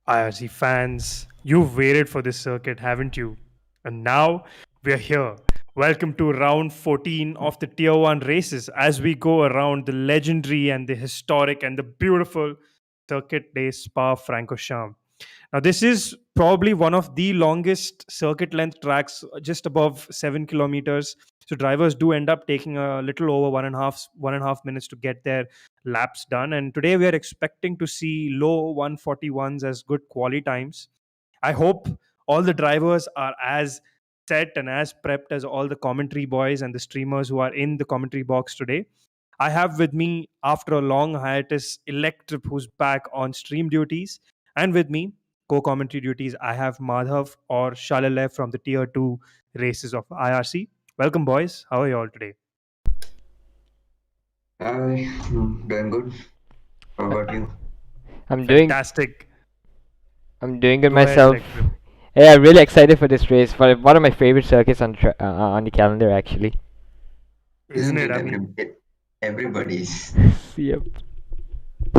IRC fans, you've waited for this circuit, haven't you? And now we're here. Welcome to round 14 of the Tier 1 races as we go around the legendary and the historic and the beautiful Circuit Day Spa Francorchamps. Now, this is probably one of the longest circuit length tracks, just above 7 kilometers. So drivers do end up taking a little over 1.5 minutes to get their laps done. And today we are expecting to see low 141s as good quali times. I hope all the drivers are as set and as prepped as all the commentary boys and the streamers who are in the commentary box today. I have with me, after a long hiatus, Electrip, who's back on stream duties. And with me, co commentary duties, I have Madhav or Shalale from the Tier 2 races of IRC. Welcome, boys. How are you all today? Doing good. How about you? I'm doing Fantastic. I'm doing good Go ahead, myself. Electrip. Yeah, I'm really excited for this race. For one of my favorite circuits on the calendar, actually. Isn't Isn't it? it I mean, everybody's? Yep.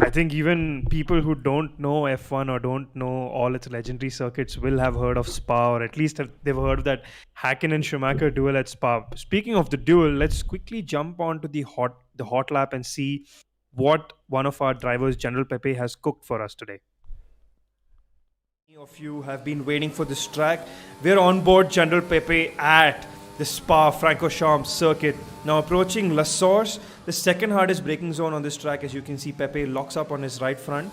I think even people who don't know F1 or don't know all its legendary circuits will have heard of Spa, or at least they've heard of that Hacken and Schumacher duel at Spa. Speaking of the duel, let's quickly jump on to the hot lap and see what one of our drivers, General Pepe, has cooked for us today. Many of you have been waiting for this track. We're on board General Pepe at the Spa Francorchamps circuit. Now approaching La Source, the second hardest braking zone on this track. As you can see, Pepe locks up on his right front.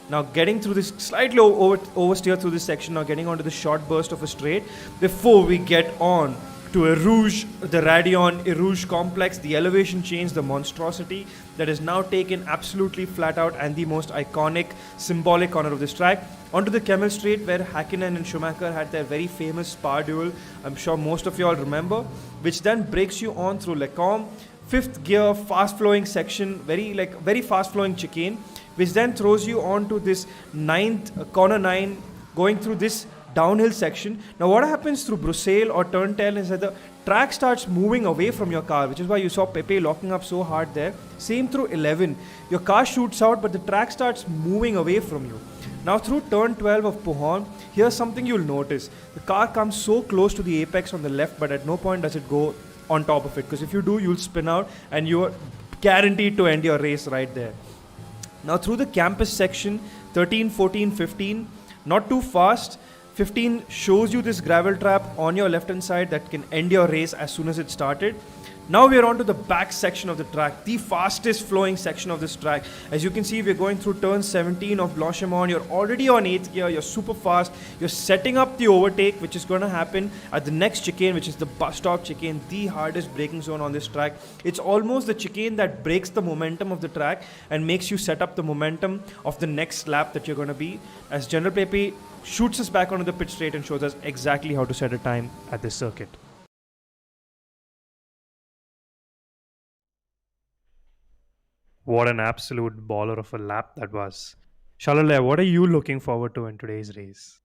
Now getting through this, slightly oversteer through this section, now getting onto the short burst of a straight before we get on to Erouge, the Radion Erouge complex, the elevation change, the monstrosity that is now taken absolutely flat out, and the most iconic, symbolic corner of this track. Onto the Camel Straight, where Hakkinen and Schumacher had their very famous Spa duel. I'm sure most of you all remember, which then breaks you on through Lecombe, fifth gear, fast flowing section, very fast flowing chicane, which then throws you on to this corner 9, going through this downhill section. Now, what happens through Bruxelles or turn 10 is that the track starts moving away from your car, which is why you saw Pepe locking up so hard there. Same through 11. Your car shoots out, but the track starts moving away from you. Now, through turn 12 of Pohon, here's something you'll notice. The car comes so close to the apex on the left, but at no point does it go on top of it. Because if you do, you'll spin out and you're guaranteed to end your race right there. Now, through the campus section, 13, 14, 15, not too fast. 15 shows you this gravel trap on your left hand side that can end your race as soon as it started. Now we are on to the back section of the track, the fastest flowing section of this track. As you can see, we're going through turn 17 of Blanchimont. You're already on 8th gear, you're super fast. You're setting up the overtake, which is going to happen at the next chicane, which is the bus stop chicane, the hardest braking zone on this track. It's almost the chicane that breaks the momentum of the track and makes you set up the momentum of the next lap that you're going to be. As General Pepe shoots us back onto the pit straight and shows us exactly how to set a time at this circuit. What an absolute baller of a lap that was. Shalale, what are you looking forward to in today's race?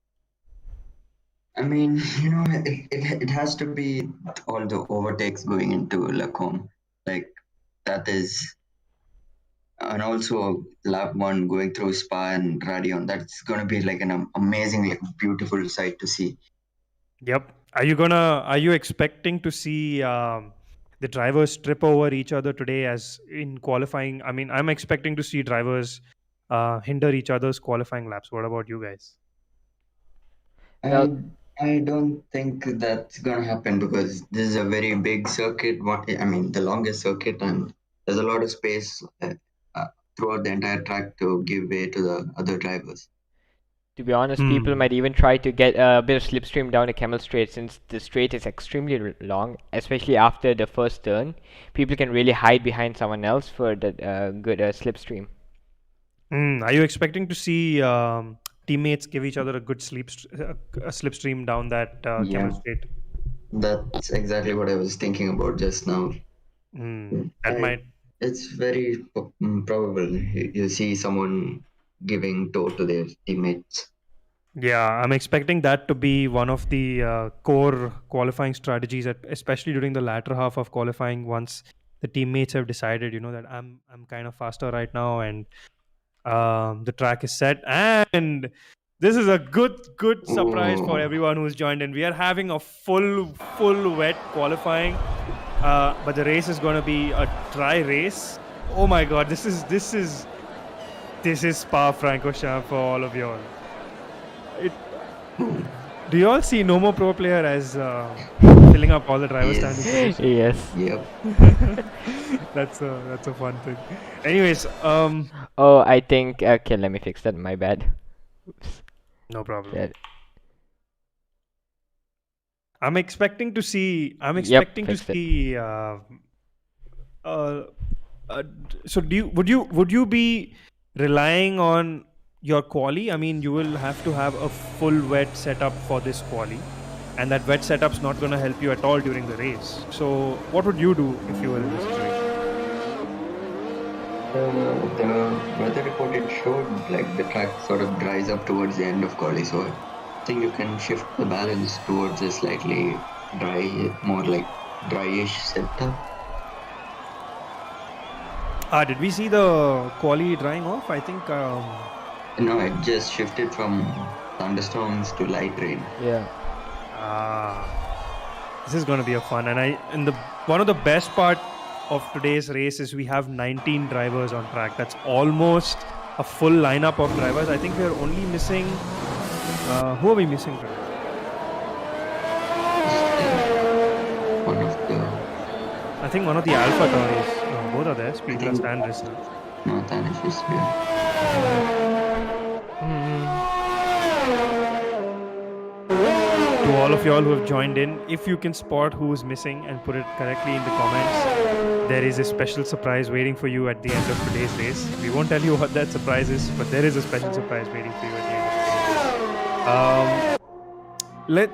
I mean, it has to be all the overtakes going into Lacombe. Like, that is. And also, lap one going through Spa and Radion. That's going to be like an amazing, like, beautiful sight to see. Yep. Are you expecting to see the drivers trip over each other today as in qualifying? I mean, I'm expecting to see drivers hinder each other's qualifying laps. What about you guys? Well, I I don't think that's gonna happen because this is a very big circuit. I mean, the longest circuit, and there's a lot of space throughout the entire track to give way to the other drivers. to be honest, people Hmm. might even try to get a bit of slipstream down the Camel Straight since the straight is extremely long, especially after the first turn. People can really hide behind someone else for the good slipstream. Are you expecting to see teammates give each other a good a slipstream down that Camel Yeah, Straight? that's exactly what I was thinking about just now. That I, might. it's very probable you see someone giving toe to their teammates. Yeah, I'm expecting that to be one of the core qualifying strategies, especially during the latter half of qualifying. Once the teammates have decided, that I'm kind of faster right now, and the track is set, and This is a good surprise for Oh, everyone who's joined in. We are having a full wet qualifying, but the race is going to be a dry race. Oh my God, this is Spa Francorchamps for all of y'all. It, do you all see No More Pro Player as filling up all the driver standing yes. positions? Yes. Yep. That's a fun thing. Anyways, Oh, I think. Okay, let me fix that. My bad. Oops. no problem. That. I'm expecting to see. Yep, fixed it. Uh, so would you be relying on your quali? I mean, you will have to have a full wet setup for this quali, and that wet setup's not going to help you at all during the race. So what would you do if you were in this situation? The weather report it showed like the track sort of dries up towards the end of quali, so I think you can shift the balance towards a slightly dry, more like dryish setup. Did we see the quali drying off? I think No, it just shifted from thunderstorms to light rain. Yeah. this is going to be a fun, and the one of the best part of today's race is we have 19 drivers on track. That's almost a full lineup of drivers. I think we are only missing. Who are we missing today? One of the I think one of the Alpha Tauris. No, both are there. Speedless and Rissa. no Tanish is here. To all of y'all who have joined in, if you can spot who is missing and put it correctly in the comments, there is a special surprise waiting for you at the end of today's race. We won't tell you what that surprise is, but there is a special surprise waiting for you at the end of today's race.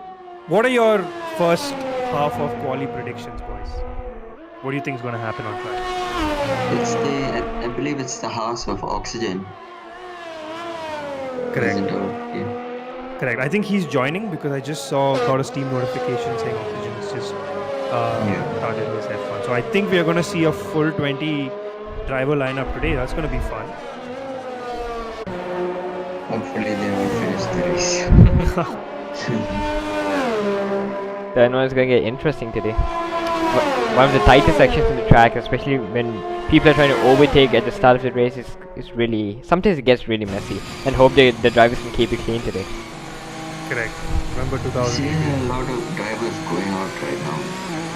What are your first half of quali predictions, boys? What do you think is going to happen on track? I believe it's the house of oxygen. Correct. Isn't it? Yeah. Correct. I think he's joining because I just got a Steam notification saying Oxygen is just started his F1. So I think we are going to see a full 20 driver lineup today. That's going to be fun. Hopefully they will finish the race. That one is going to get interesting today. One of the tightest sections in the track, especially when people are trying to overtake at the start of the race, is really, sometimes it gets really messy. And hope the drivers can keep it clean today. Correct. Remember 2000. See a lot of drivers going out right now,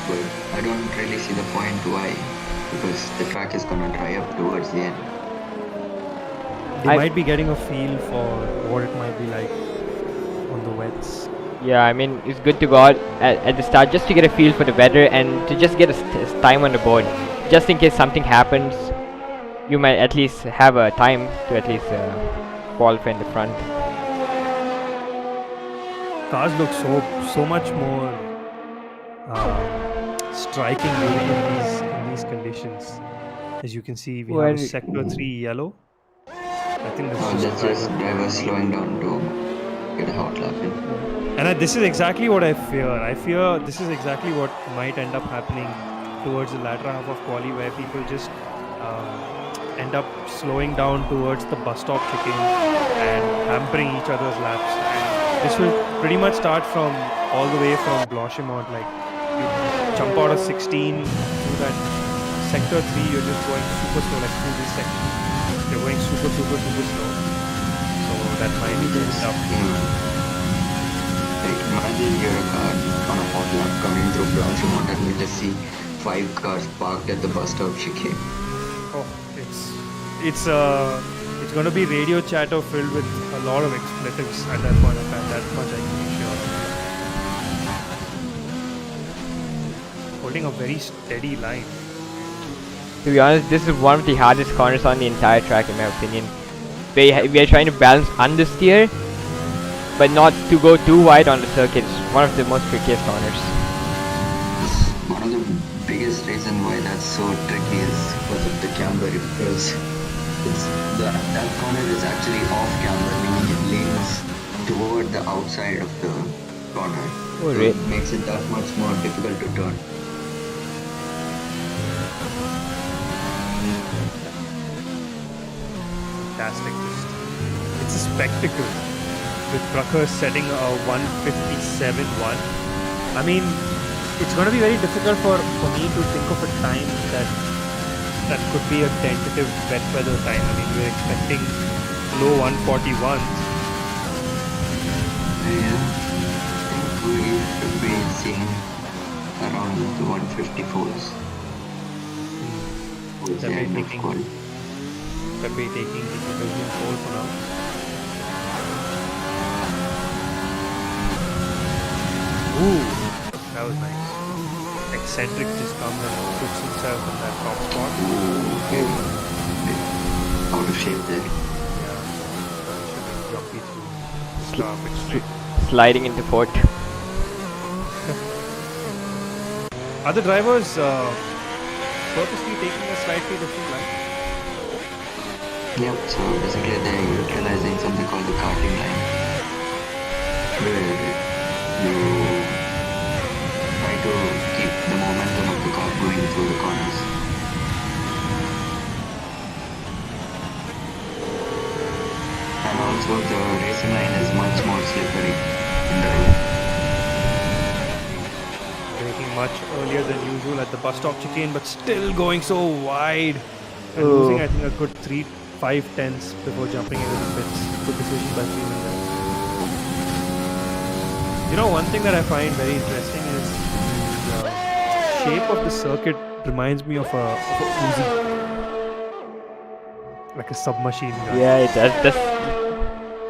but I don't really see the point why, because the track is gonna dry up towards the end. They might be getting a feel for what it might be like on the wets. Yeah, I mean, it's good to go out at the start just to get a feel for the weather and to just get a time on the board. Just in case something happens, you might at least have a time to at least qualify in the front. Cars look so much more striking in these conditions. As you can see, we have a Sector 3 yellow. I think that's just drivers slowing down to get a hot lap in. And this is exactly what I fear. I fear this is exactly what might end up happening towards the latter half of quali, where people just end up slowing down towards the bus stop chicane and hampering each other's laps. And this will pretty much start from all the way from Blanchimont. Like you jump out of 16 through that sector 3, you're just going super slow, like through this section. You're going super slow. So that might end up. Imagine you're a car on a hot lap coming through Blanchimont and you just see 5 cars parked at the bus stop chicane. Oh, it's going to be radio chatter filled with a lot of expletives at that point of time. That much I can be sure. Holding a very steady line. To be honest, this is one of the hardest corners on the entire track in my opinion. We are trying to balance understeer, but not to go too wide on the circuit. It's one of the most trickiest corners. One of the biggest reasons why that's so tricky is because of the camber, because that corner is actually off camber, meaning it leans toward the outside of the corner. Oh, so it makes it that much more difficult to turn. Fantastic. It's a spectacle. with Prakhar setting a 157.1. I mean, it's going to be very difficult for me to think of a time that could be a tentative wet weather time. I mean, we're expecting low 141s. Yeah, I think we should be seeing around the 154s. Towards the end of quali. Could be taking the Belgian pole for now. Ooh, that was nice. Eccentric just comes and puts himself in that top spot. Out of shape there. Yeah, should jumpy through. Stop it straight. Sliding into fourth. Other drivers purposely taking a slightly different line. Yep, so basically they're utilizing something called the karting line, where you try to keep the momentum of the car going through the corners. And also the racing line is much more slippery in the road. Braking much earlier than usual at the bus stop chicane, but still going so wide. And losing, I think, a good 5 tenths before jumping into the pits. Good decision by Freeman there. You know, one thing that I find very interesting is the shape of the circuit reminds me of a Uzi. Like a submachine gun. Yeah, it does.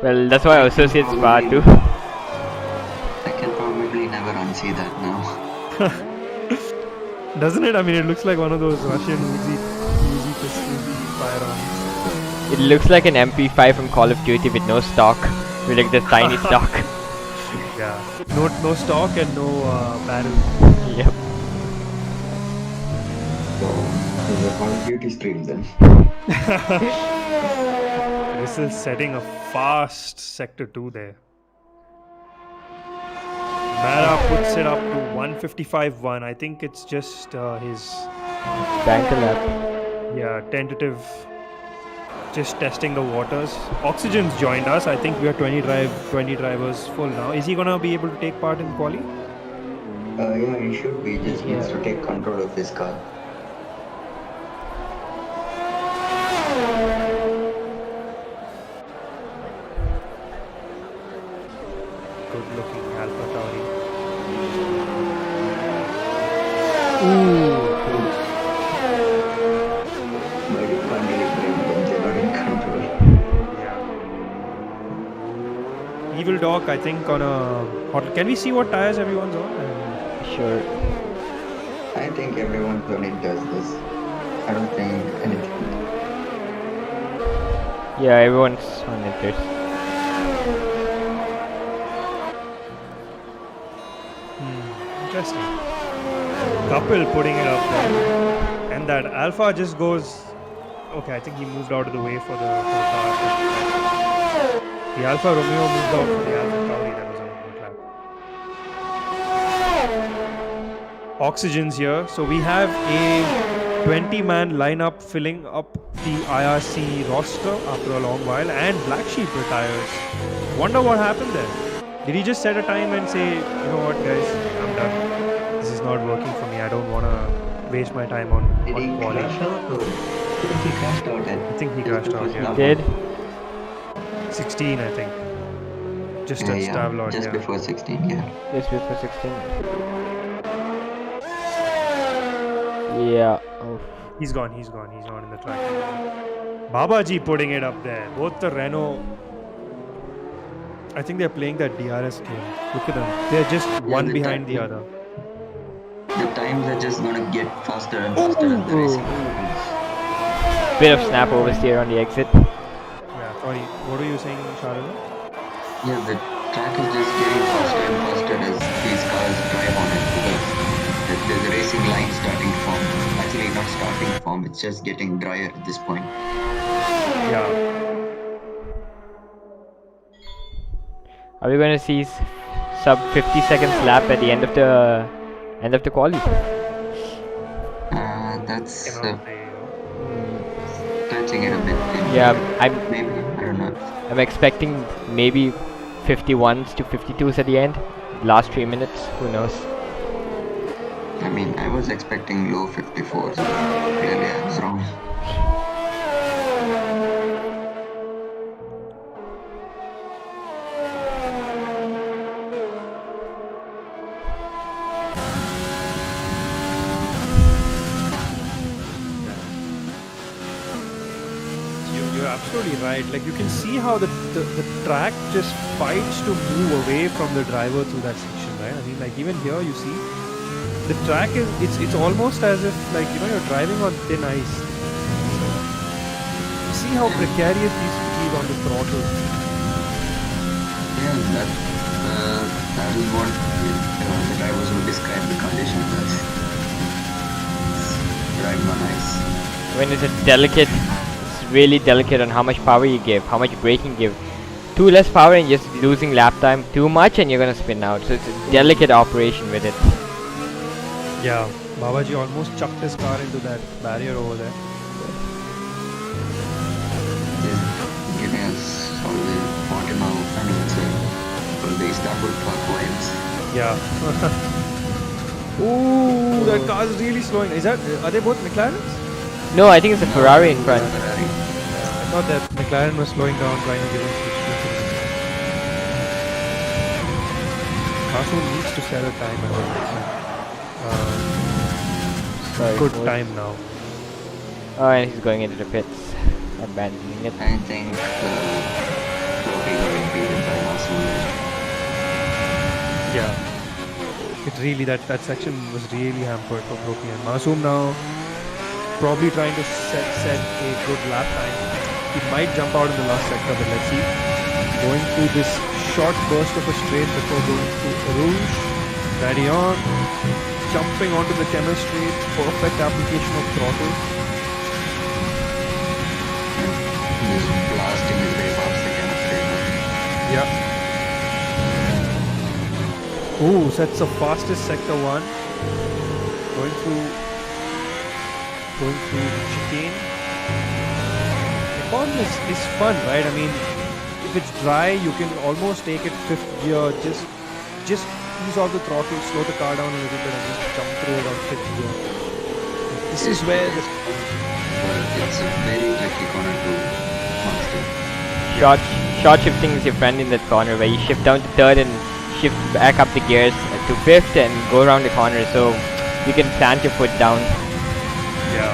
Well, that's why I associate Spa too. I can probably never unsee that now. Doesn't it? I mean, it looks like one of those Russian Uzi firearms. It looks like an MP5 from Call of Duty with no stock, with like this tiny stock. Yeah, no stock and no barrel. Yep. So, this is a Call of Duty stream then. This is setting a fast sector 2 there. Mara puts it up to 155.1. I think it's just his Banker lap. yeah, tentative, just testing the waters. Oxygen's joined us. I think we are 20 drivers full now. Is he gonna be able to take part in quali? Yeah, he should be. Just needs to take control of his car. Good looking Alpha Tauri. But you can't really blame them, they're not in control. Yeah. Evil Dog, I think, on a hot. Can we see what tires everyone's on? Sure. I think everyone on it does this. I don't think anything. Yeah, everyone's on it. Interesting. Couple putting it up there. And that Alpha just goes. Okay, I think he moved out of the way for the car. The Alfa Romeo moved out for the Alpha Tauri that was on the track. Oxygen's here. So we have a 20-man lineup filling up the IRC roster after a long while. And Black Sheep retires. Wonder what happened there. Did he just set a time and say, you know what, guys, I'm done. This is not working for me. I don't want to waste my time on Did he quality. crash out or? I think he crashed out. I think he crashed out, yeah. Did? 16, I think. Just at Stavlord, just before 16, yeah. Just before 16. Yeah. Oh. He's gone in the track. Babaji putting it up there. Both the Renault. I think they're playing that DRS game. Look at them. They're just one behind the other. The times are just gonna get faster and faster as the racing happens. Bit of snap oversteer on the exit. Yeah, sorry. What were you saying, Sharala? Yeah, the track is just getting faster and faster as these cars drive on it because there's a racing line starting to form. Actually, not starting to form, it's just getting drier at this point. Yeah. Are we going to see sub 50 seconds lap at the end of the quali? That's Cannot say, touching it a bit. Yeah, Maybe, I don't know. I'm expecting maybe 51s to 52s at the end. Last 3 minutes, who knows? I mean, I was expecting low 54s, but clearly I was wrong. You're absolutely right. Like you can see how the track just fights to move away from the driver through that section, right? I mean, like even here you see the track is it's almost as if like you're driving on thin ice. You see how precarious these is on the throttle. Yeah, that is what the drivers would describe the conditions as. Driving on ice. When it's a delicate, it's really delicate on how much power you give, how much braking you give. Too less power and just losing lap time. Too much and you're gonna spin out. So it's a delicate operation with it. Yeah, Babaji almost chucked his car into that barrier over there. Giving us all the Mortimer, I mean, all the Istanbul Park vibes. Yeah. Ooh, that car is really slowing. Are they both McLarens? No, I think it's a Ferrari in front. Ferrari. I thought that McLaren was slowing down, trying to give us the Masoom needs to set a time. Sorry, Good what? time now. Oh, and he's going into the pits. Abandoning it. I think Loki got impeded by Masoom. Yeah. It really, that section was really hampered for Broki, and Masoom now probably trying to set a good lap time. He might jump out in the last sector, but let's see. Going through this short burst of a straight before going through Rouge. Ready on. Jumping onto the chemistry. Perfect application of throttle. Just blasting his way past the chemistry. Yeah. Ooh, sets the fastest sector 1. Going through the chicane. The corner is fun, right? I mean, if it's dry, you can almost take it 5th gear, just ease off the throttle, slow the car down a little bit and just jump through it on 5th gear. This is where the... But it's a very tricky corner to master. Short shifting is your friend in that corner where you shift down to 3rd and shift back up the gears to 5th and go around the corner so you can plant your foot down. Yeah.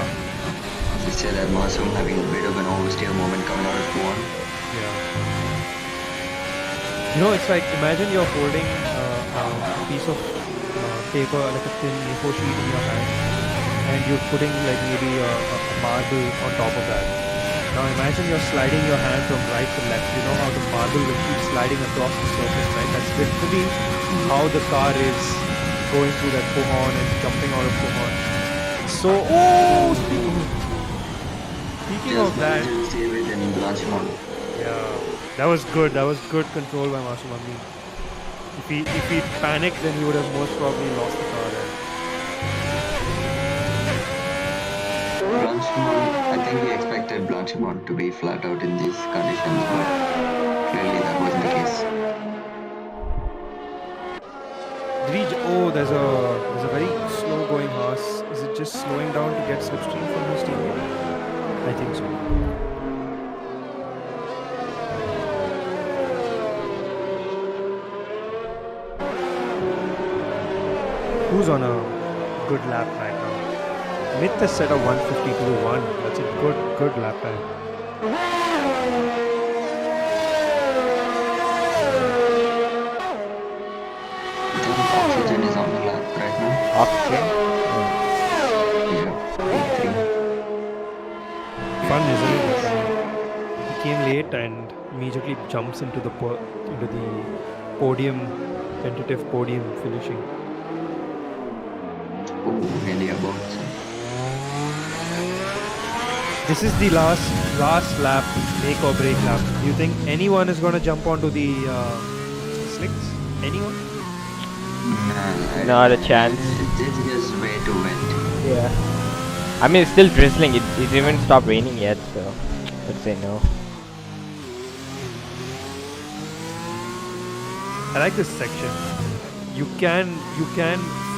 Just say that Masoom having a bit of an oversteer moment coming out of Q1. Yeah. It's like imagine you're holding a piece of paper, like a thin A4 sheet in your hand, and you're putting like maybe a marble on top of that. Now imagine you're sliding your hand from right to left. You know how the marble will keep sliding across the surface, right? That's literally how the car is going through that Pohon and jumping out of Pohon. So, speaking of that, yeah, that was good. That was good control by Masoom. I mean, if he panicked, then he would have most probably lost the car there. Blanchimont, I think he expected Blanchimont to be flat out in these conditions, but clearly that wasn't the case. There's a very slow going horse. Is it just slowing down to get slipstream from his team? I think so. Who's on a good lap right now? Myth has set a 152.1. That's a good lap time. Oxygen is on the lap right now. Oxygen? Yeah, 8-3. Fun, isn't it? He came late and immediately jumps into the podium, tentative podium finishing. Ooh, India boats. This is the last lap, make or break lap. Do you think anyone is going to jump onto the slicks? Anyone? Nah, Not a chance. It's just way too wet. Yeah. I mean, it's still drizzling. It even stopped raining yet, so let's say no. I like this section. You can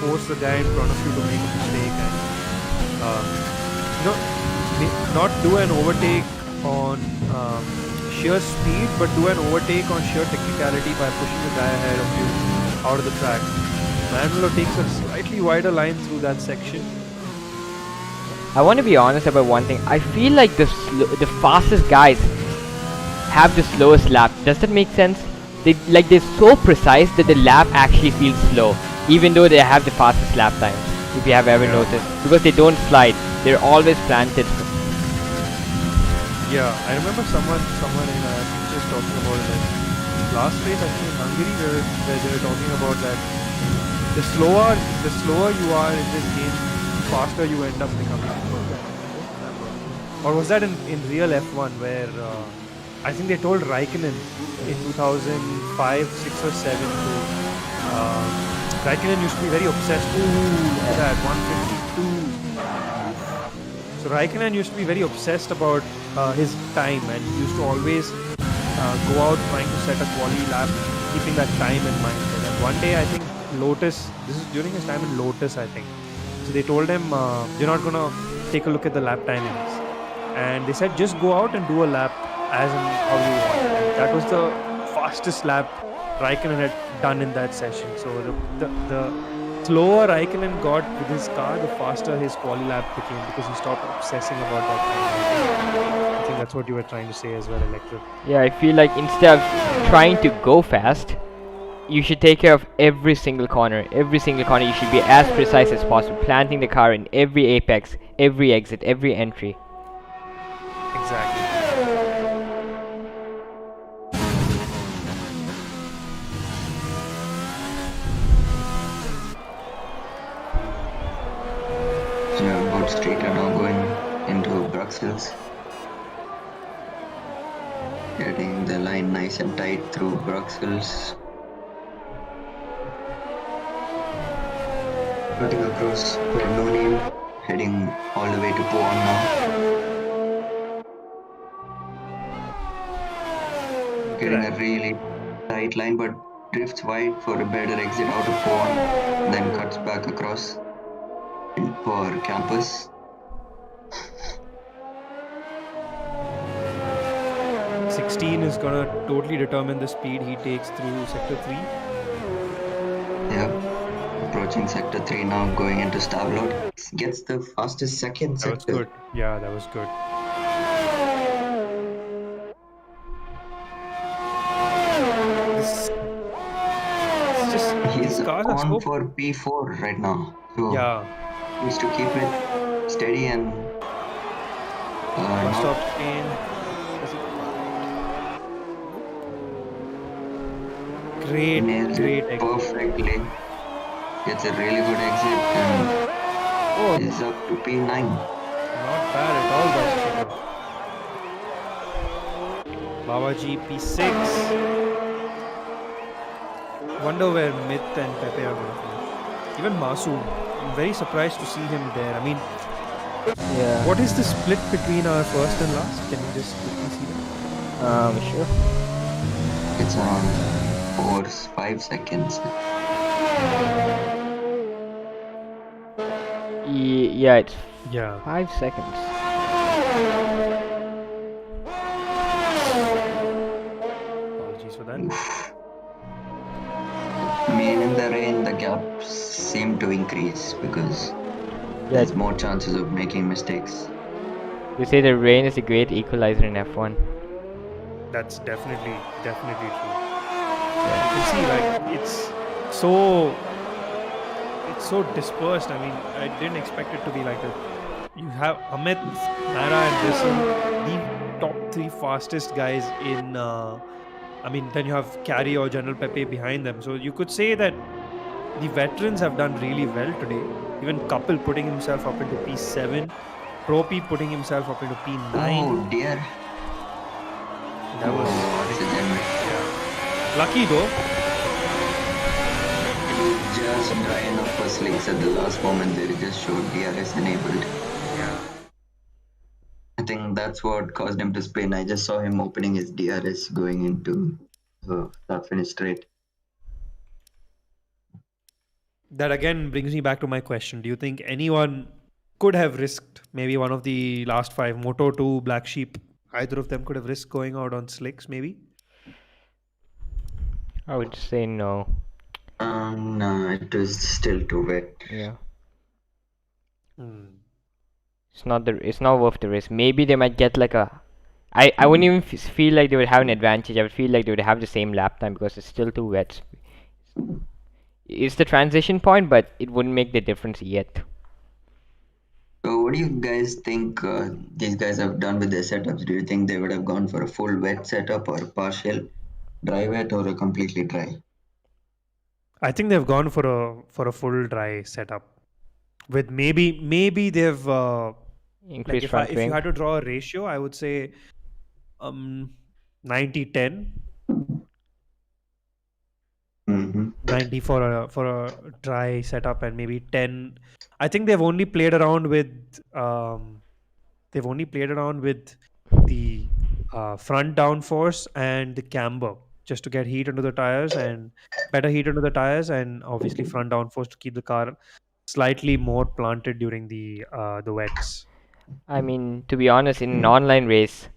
force the guy in front of you to make a mistake and not do an overtake on sheer speed, but do an overtake on sheer technicality by pushing the guy ahead of you out of the track. Manuel takes a slightly wider line through that section. I want to be honest about one thing. I feel like the fastest guys have the slowest lap. Does that make sense? They're so precise that the lap actually feels slow, even though they have the fastest lap times. If you have ever noticed, because they don't slide, they're always planted. Yeah, I remember someone in just talking about that last race, I think in Hungary, where they were talking about that the slower you are in this game, faster you end up becoming. Or was that in real F1 where I think they told Raikkonen in 2005, 6 or 7 to Raikkonen used to be very obsessed. Ooh, look at that, 152. So Raikkonen used to be very obsessed about his time, and he used to always go out trying to set a quality lap, keeping that time in mind. And one day, I think Lotus, this is during his time in Lotus, I think. So they told him, you're not going to take a look at the lap timings. And they said, just go out and do a lap as in how you want. And that was the fastest lap Raikkonen had done in that session. So the slower Raikkonen got with his car, the faster his quali lap became, because he stopped obsessing about that time. I think that's what you were trying to say as well, Electric. Yeah, I feel like instead of trying to go fast, you should take care of every single corner. Every single corner you should be as precise as possible, planting the car in every apex, every exit, every entry. Exactly. Both straight are now going into Bruxelles. Getting the line nice and tight through Bruxelles. Cutting across Pernonim, heading all the way to Poon now. Getting a really tight line, but drifts wide for a better exit out of Poon, then cuts back across for campus. 16 is gonna totally determine the speed he takes through sector 3. Yeah, approaching sector 3 now, going into Stavlot. Gets the fastest second sector. That was good. Yeah, that was good. He's on for P4 right now. So yeah, needs to keep it steady and not stop Spain. Great exit. Perfectly. Gets a really good exit and is up to P9. Not bad at all, that's Babaji P6. Wonder where Myth and Pepe are going to finish. Even Masoom, I'm very surprised to see him there. I mean, what is the split between our first and last? Can you just quickly see that? Sure. It's around 4-5 seconds. Yeah, it's 5 seconds. Apologies for that. I mean, in the rain, the gaps seem to increase because there's more chances of making mistakes. You say the rain is a great equalizer in F1. That's definitely true. You can see, like, it's so dispersed. I mean, I didn't expect it to be like that. You have Amit, Nara, and Bissell, the top 3 fastest guys in. Then you have Carey or General Pepe behind them. So you could say that the veterans have done really well today. Even Couple putting himself up into P7, Propi putting himself up into P9. Oh dear. That was lucky though. Just drying up for slicks at the last moment. They just showed DRS enabled. Yeah. I think that's what caused him to spin. I just saw him opening his DRS going into the finish straight. That again brings me back to my question. Do you think anyone could have risked maybe one of the last five, Moto 2, Black Sheep, either of them could have risked going out on slicks maybe? I would say no. No, it was still too wet. Yeah. Hmm. It's not worth the risk. Maybe they might get like a. I wouldn't even feel like they would have an advantage. I would feel like they would have the same lap time because it's still too wet. It's the transition point, but it wouldn't make the difference yet. So what do you guys think these guys have done with their setups? Do you think they would have gone for a full wet setup or partial dry wet or a completely dry? I think they've gone for a full dry setup. With maybe they've like Increased front if you wing. had to draw a ratio, I would say 90-10. Mm-hmm. 90 for a dry setup and maybe 10. I think they've only played around with the front downforce and the camber just to get heat into the tires and better heat into the tires, and obviously front downforce to keep the car slightly more planted during the wets. I mean, to be honest, in an online race,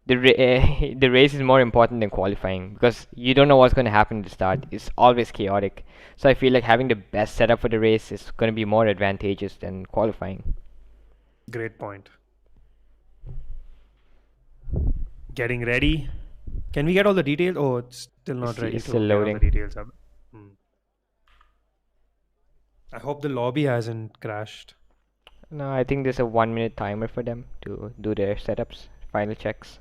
the race is more important than qualifying because you don't know what's going to happen at the start. It's always chaotic. So I feel like having the best setup for the race is going to be more advantageous than qualifying. Great point. Getting ready. Can we get all the details? Oh, it's still not ready It's to still get all the loading. details up. I hope the lobby hasn't crashed. No, I think there's a 1 minute timer for them to do their setups, final checks.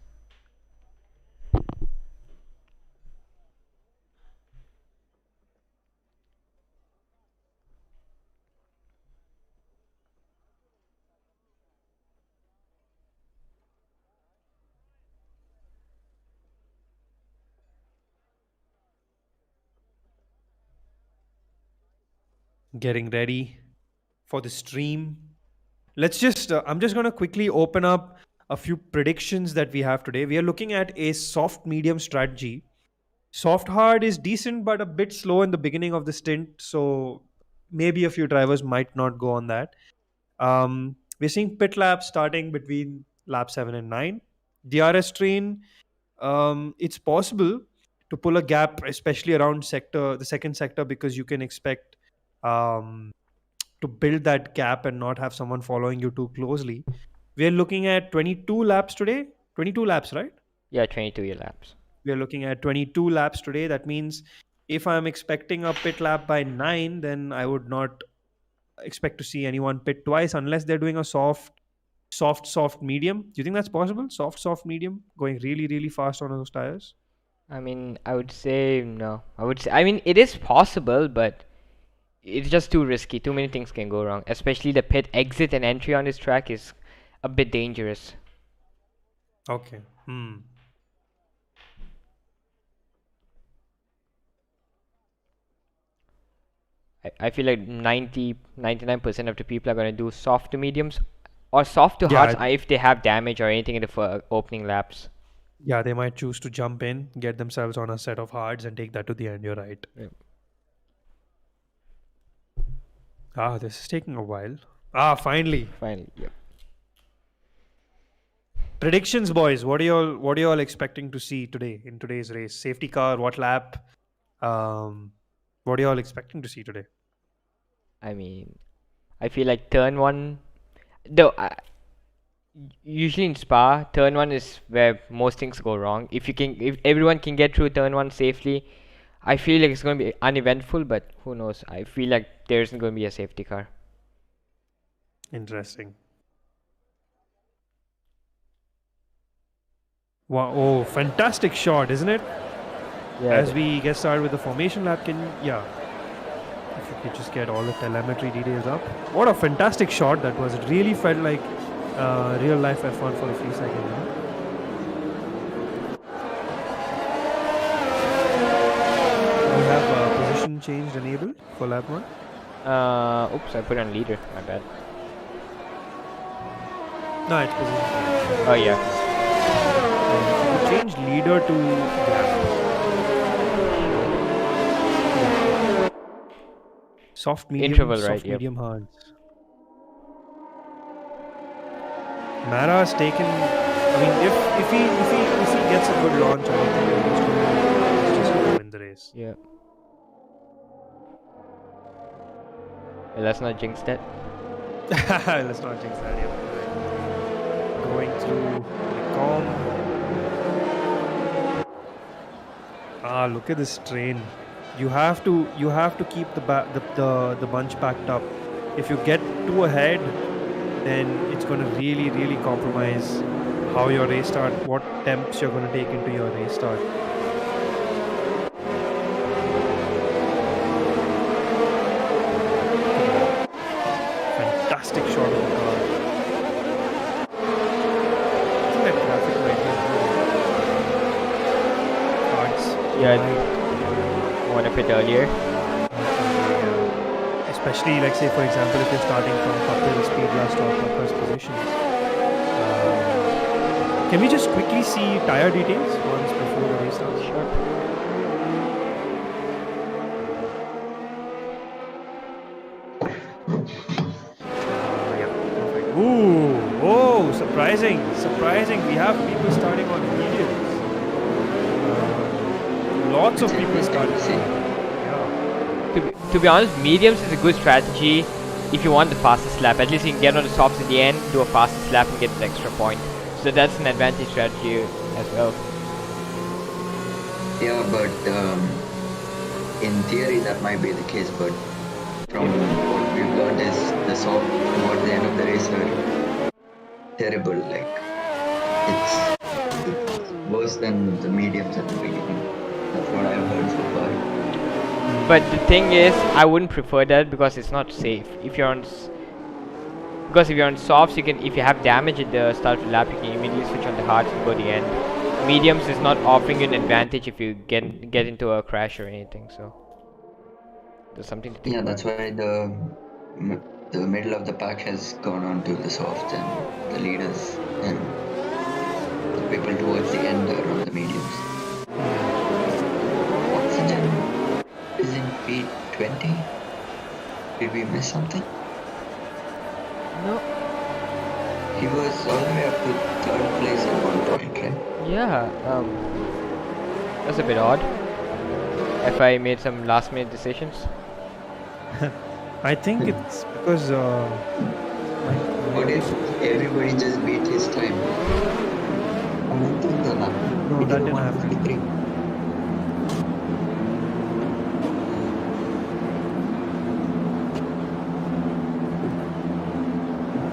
Getting ready for the stream. Let's just, I'm just going to quickly open up a few predictions that we have today. We are looking at a soft medium strategy. Soft hard is decent, but a bit slow in the beginning of the stint. So maybe a few drivers might not go on that. We're seeing pit laps starting between lap 7 and 9. DRS train, it's possible to pull a gap, especially around the second sector, because you can expect um, to build that gap and not have someone following you too closely. We're looking at 22 laps today. 22 laps, right? Yeah, 22 laps. We are looking at 22 laps today. That means if I'm expecting a pit lap by 9, then I would not expect to see anyone pit twice unless they're doing a soft medium. Do you think that's possible? Soft medium, going really, really fast on those tires? I mean, I would say no. I mean, it is possible, but it's just too risky. Too many things can go wrong. Especially the pit exit and entry on this track is a bit dangerous. Okay. I feel like 99% of the people are going to do soft to mediums or soft to Yeah, hards if they have damage or anything in the opening laps. yeah, they might choose to jump in, get themselves on a set of hards, and take that to the end. You're right. Yep. This is taking a while. Finally. Finally, yep. Predictions, boys. What are you all expecting to see today in today's race? Safety car, what lap? What are you all expecting to see today? I mean, I feel like turn one, though. Usually in Spa, turn one is where most things go wrong. If everyone can get through turn one safely, I feel like it's going to be uneventful. But who knows? I feel like there isn't going to be a safety car. Interesting. Wow! Oh, fantastic shot, isn't it? Yeah. As we get started with the formation lap, if you could just get all the telemetry details up. What a fantastic shot that was! It really felt like real life F1 for a few seconds. We have position changed enabled for lap 1. Oops, I put on leader. My bad. No, it's position changed. Oh yeah. Change leader to gap. Soft, medium, Interval, soft, right? Yep. medium, hards. Mara's taken. I mean, if he gets a good launch, I don't think he's just gonna win the race. Yeah. Well, let's not jinx that. Let's not jinx that. Yeah. Going through the com. Ah, look at this train. You have to keep the bunch packed up. If you get too ahead, then it's going to really compromise how your race start, what temps you're going to take into your race start. Fantastic shot of the car. I think that graphic might be cards. Yeah, I want to fit earlier. Especially, like, say for example, if you're starting from Kapil, Speed Blast or Kapil's positions. Can we just quickly see tire details once before the race starts? Sure. Yeah, perfect. Ooh, oh, surprising. We have people starting on mediums. Lots of people starting. Yeah. To be honest, mediums is a good strategy if you want the fastest lap. At least you can get on the softs in the end, do a fastest lap and get an extra point. So that's an advantage strategy as well. Yeah, but in theory that might be the case, but from what we've learned is the soft towards the end of the race are terrible. Like it's worse than the mediums at the beginning. That's what I've heard so far. But the thing is, I wouldn't prefer that because it's not safe. If you're on softs, you can, if you have damage at the start of the lap, you can immediately switch on the hards and go to the end. Mediums is not offering you an advantage if you get into a crash or anything. So there's something to think Yeah, about. that's why the middle of the pack has gone on to the softs and the leaders and the people towards the end are on the mediums. Oxygen is in P20. Did we miss something? No. He was all the way up to third place at one point, right? Yeah. That's a bit odd. If I made some last minute decisions. I think it's because What if everybody just beat his time? no, that didn't happen.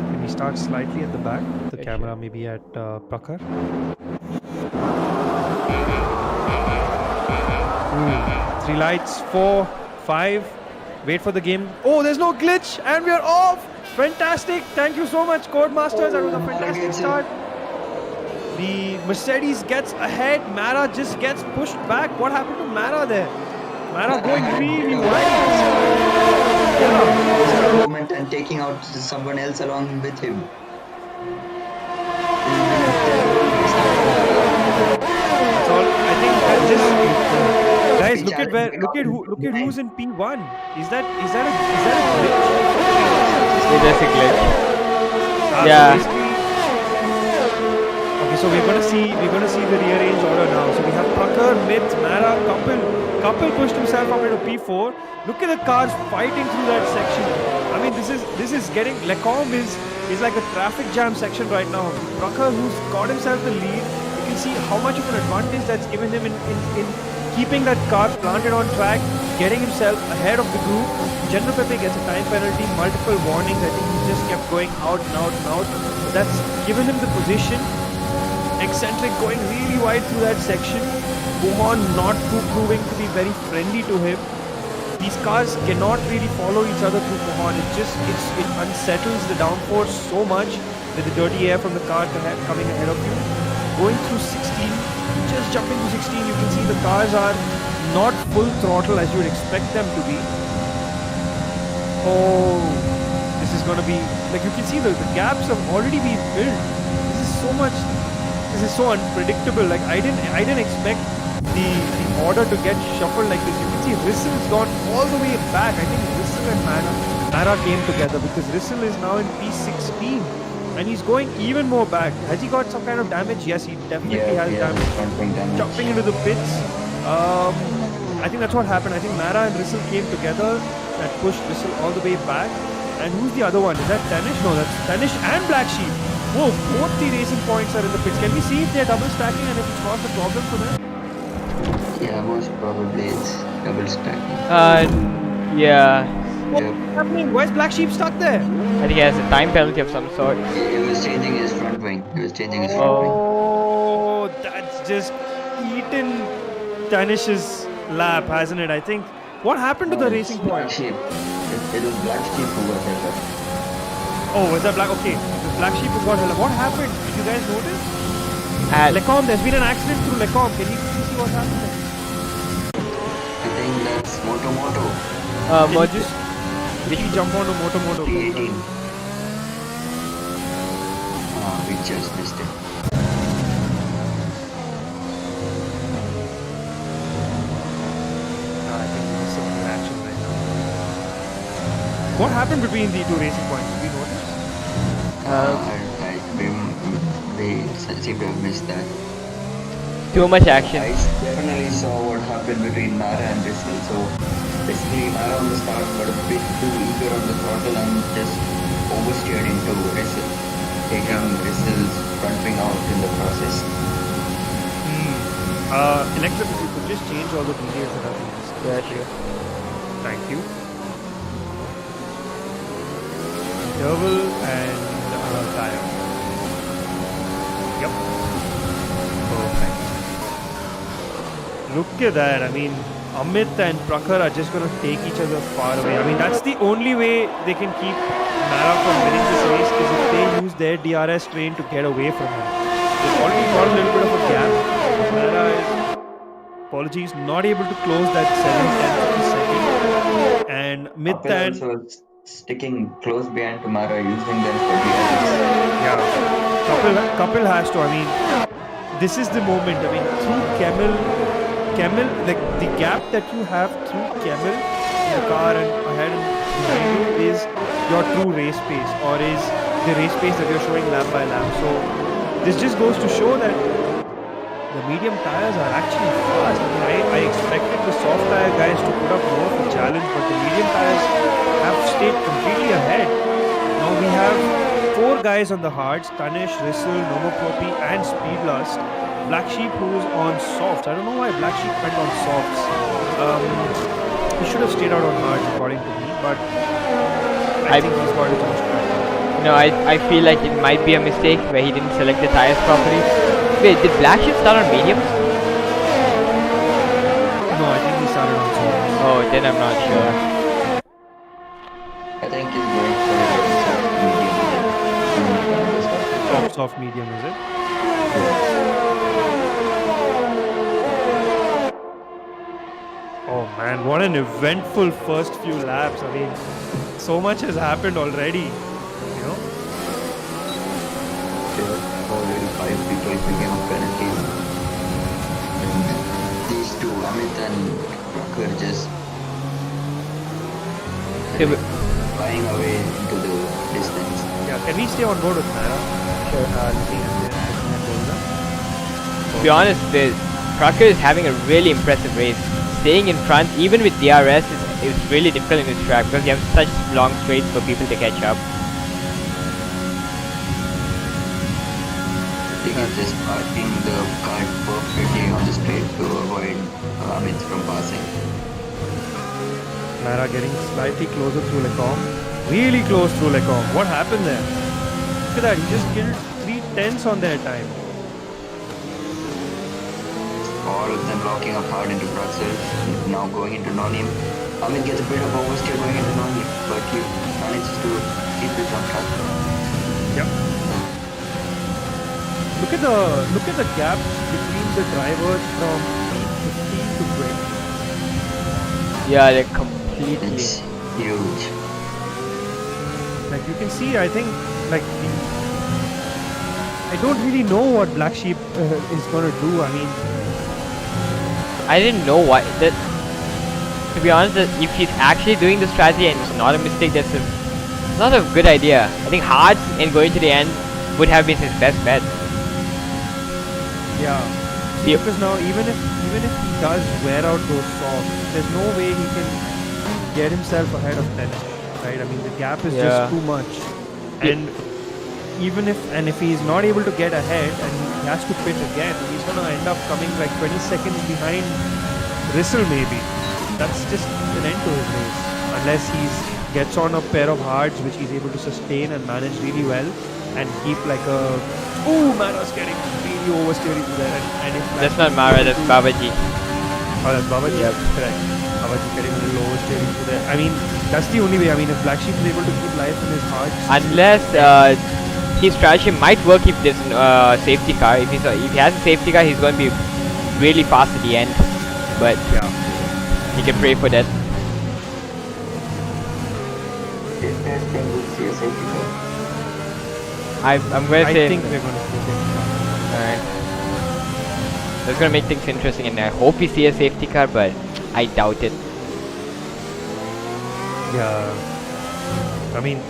Can we start slightly at the back? The Yeah, camera sure. maybe at Prakhar. Ooh, 3 lights, 4, 5. Wait for the game. Oh, there's no glitch, and we are off. Fantastic! Thank you so much, Codemasters. That was a fantastic start. The Mercedes gets ahead. Mara just gets pushed back. What happened to Mara there? Mara going really wide. Yeah. Moment and taking out someone else along with him. That's all. I think that just guys, look at who's in P1. Is that a glitch? Yeah, that's a glitch. So Yeah. basically- Okay, so we're gonna see the rearranged order now. So we have Prakhar, Mith, Mara, Kapil pushed himself up into P4. Look at the cars fighting through that section. I mean, this is getting Lecombe is like a traffic jam section right now. Prakhar, who's got himself the lead, you can see how much of an advantage that's given him in keeping that car planted on track, getting himself ahead of the group. General Pepe gets a time penalty, multiple warnings. I think he just kept going out and out and out. So that's given him the position. Eccentric going really wide through that section. Buhon not proving to be very friendly to him. These cars cannot really follow each other through Buhon. It unsettles the downforce so much with the dirty air from the car coming ahead of you. Going through 16, just jumping to 16, you can see the cars are not full throttle as you would expect them to be. Oh, this is going to be, like, you can see the gaps have already been filled. This is so much. this is so unpredictable. Like I didn't expect the order to get shuffled like this. You can see Rissel's gone all the way back. I think Rissel and Mara came together because Rissel is now in P16 and he's going even more back. Has he got some kind of damage? Yes, he definitely has damage. Jumping into the pits. I think that's what happened. I think Mara and Rissel came together and pushed Rissel all the way back. And who's the other one? Is that Tanish? No, that's Tanish and Black Sheep. Whoa, both the racing points are in the pits. Can we see if they're double stacking and if it's caused a problem for them? Yeah, most probably it's double stacking. Yeah. What's happening? Why is Black Sheep stuck there? I think he has a time penalty of some sort. He was changing his front wing. Oh, that's just eaten Tanish's lap, hasn't it? I think. What happened to the racing Black point? Sheep. It was Black Sheep who was held up. Oh, was that Black? Okay, the Black Sheep who got held up. What happened? Did you guys notice? Lecom, there's been an accident through Lecom. Can you see what's happening? I think that's Moto. Did you jump onto Moto? P18. We just missed it. I think there's some action right now. What happened between the two racing points? Did you notice? We seem to have missed that. Too much action. I definitely saw what happened between Mara and Rissel. So basically, Mara on the start got a bit too eager on the throttle and just oversteered into Rissel, taking Rissel's front wing out in the process. Electric, if you could just change all the details that have been discussed. Yeah, sure. Thank you. Interval and tire. Yep. Perfect. Look at that. I mean, Amit and Prakhar are just going to take each other far away. I mean, that's the only way they can keep Mara from winning this race is if they use their DRS train to get away from him. They've already got a little bit of a gap. Mara is, apologies, not able to close that 7/10 of a second. And Mithan also sticking close behind to Mara, using them for DRS. Yeah, Kapil has to. I mean, this is the moment. I mean, through Camel, like the gap that you have through Camel in the car and ahead and behind you is your true race pace, or is the race pace that you're showing lap by lap. So this just goes to show that the medium tires are actually fast. I mean, I expected the soft tire guys to put up more of a challenge, but the medium tires have stayed completely ahead. Now we have 4 guys on the hards: Tanish, Rissel, Nomopropi and Speedlust. Black Sheep who's on softs. I don't know why Black Sheep went on softs. He should have stayed out on hards according to me, but I think he's got too much pressure. No, I feel like it might be a mistake where he didn't select the tires properly. Wait, did Black Sheep start on mediums? No, I think he started on softs. Oh, then I'm not sure. I think he's going for soft medium. Soft medium, is it? Oh man, what an eventful first few laps. I mean, so much has happened already, you know? Already 5 people became a penalty. And these two, Amit and Prakhar, just flying away into the distance. Yeah, can we stay on board with Mara? Sure. Looking at Golda. To be honest, Prakhar is having a really impressive race. Staying in front, even with DRS, is really difficult in this track because you have such long straights for people to catch up. I think he's just parking the car perfectly on the straight to avoid Amit from passing. Mara getting slightly closer through Lecom. Really close through Lecom. What happened there? Look at that, he just killed 3 tenths on their time. All of them locking up hard into Brussels, now going into non-aim. Amit gets a bit of oversteer going into non-aim, but he manages to keep it on track. Yep. Look at the gap between the drivers from 15 to 20. Yeah, they're completely. It's huge. Like you can see, I think like I don't really know what Black Sheep is gonna do. I mean, I didn't know what that. To be honest, that if he's actually doing the strategy and it's not a mistake, that's not a good idea. I think Hearts and going to the end would have been his best bet. yeah. See, Yep. because now even if he does wear out those socks, there's no way he can get himself ahead of 10, right? I mean, the gap is Yeah. just too much, and even if he's not able to get ahead and he has to pit again, he's gonna end up coming like 20 seconds behind Rissel maybe. That's just an end to his race, unless he gets on a pair of hards which he's able to sustain and manage really well and keep like a. Oh, Mara's getting really oversteering there, and if That's not Mara, that's Babaji. Oh, that's Babaji. Yep. Correct. Babaji getting a little oversteering to there. I mean, that's the only way. I mean, if Black Sheep is able to keep life in his heart, Unless his strategy might work if there's safety car. If he has a safety car, he's going to be really fast at the end. But yeah. you can pray for that. Do you guys think we'll see a safety car? I'm going to I say. think we're going to see him. Alright. That's going to make things interesting, and I hope we see a safety car, but I doubt it. Yeah. I mean,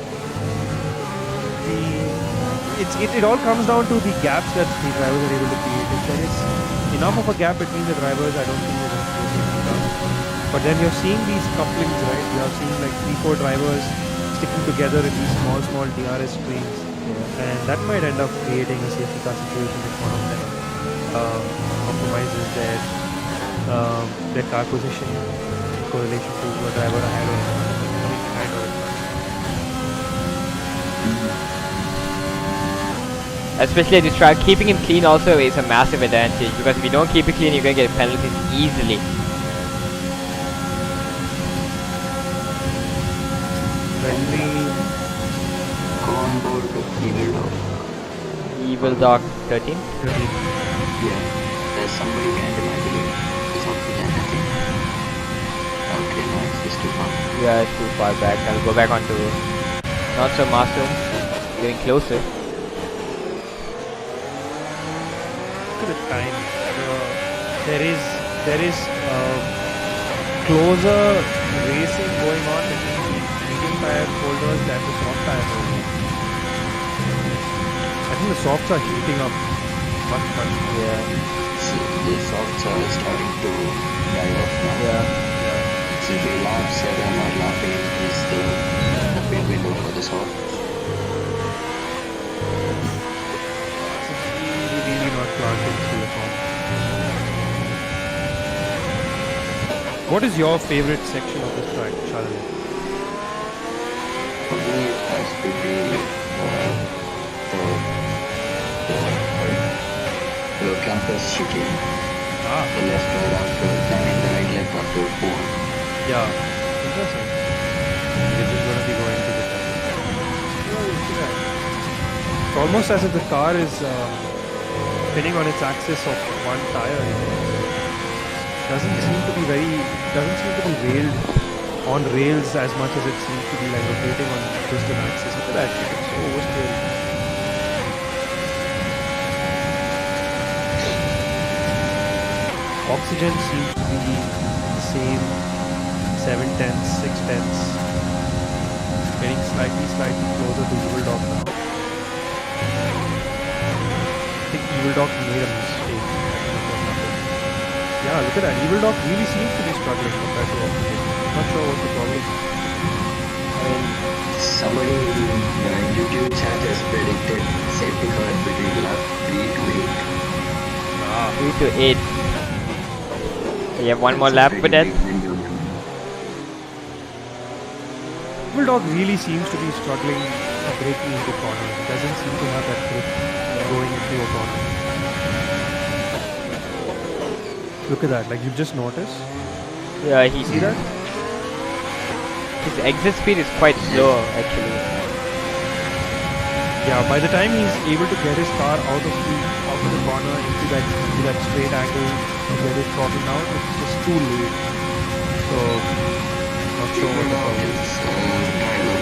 it all comes down to the gaps that the drivers are able to create. If there is enough of a gap between the drivers, I don't think we're going to see a safety car. But then you're seeing these couplings, right? You're seeing like 3-4 drivers sticking together in these small DRS screens. And that might end up creating a safety car situation if one of them compromises their car position in correlation to a driver ahead or coming behind or in front. Especially at this track, keeping him clean also is a massive advantage, because if you don't keep it clean, you're going to get penalties easily. Friendly. Go on board with Evil Dog. Evil Dog 13? Yeah, there's somebody behind him, I believe. He's also dead, I think. Okay, no, it's too far. Yeah, it's too far back. I'll go back onto not so master. Getting closer. Look at the time. There is closer racing going on between the medium tire holders than the soft tire holders. I think the softs are heating up much. Yeah. So the softs are starting to die off now. Yeah. So the lap 7 or lap 8 is the open window for the softs. Really not planted through the form. What is your favorite section of this track, Shalini? For me, it has to be the campus chicane. The left right after, I mean the right left after 4. Yeah. Interesting. Which is going to be going to the track. It's almost as if the car is spinning on its axis of one tire. Doesn't seem to be railed on rails as much as it seems to be like rotating on just an axis. Look at that, it's so oversteered. Oxygen seems to be the same 7/10, 6/10. Getting slightly closer to Evil Dog now. I think Evil Dog made a mistake. Yeah, look at that. Evil Dog really seems to be struggling compared to Oxygen. Not sure what's the problem. I mean, somebody in the YouTube chat has predicted safety car between lap 3 to 8. 3 to 8. You have one more lap for that? Evil Dog really seems to be struggling breaking into corners. He doesn't seem to have that grip going into a corner. Look at that, like you've just noticed. Yeah, he See that? His exit speed is quite slow actually. Yeah, by the time he's able to get his car out of the corner into that straight angle and get it throttled down, it's just too late. So not sure what the problem is.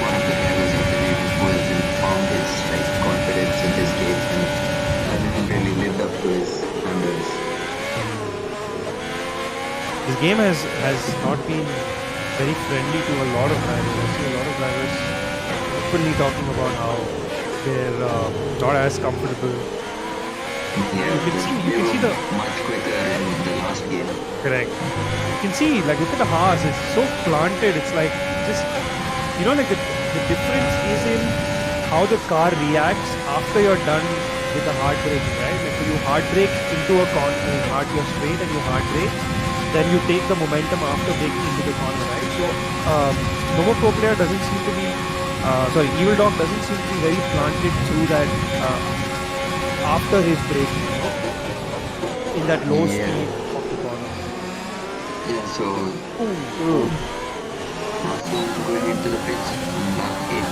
One of the drivers, I believe, who has informed his confidence in this game, and This game has not been very friendly to a lot of drivers. I see a lot of drivers openly talking about how they're not as comfortable. Yeah, You can they see were the much quicker in the last game. correct. You can see, like, look at the Haas. It's so planted. It's like just, like the difference is in how the car reacts after you're done with the hard braking, right? Like, so you hard brake into a corner, you're straight and you hard brake, then you take the momentum after braking into the corner, right? So Momo player doesn't seem to be, Evil Dog doesn't seem to be very planted through that after his braking, in that low Yeah. speed of the corner. Yeah, so Ooh. going into the pits on lap 8.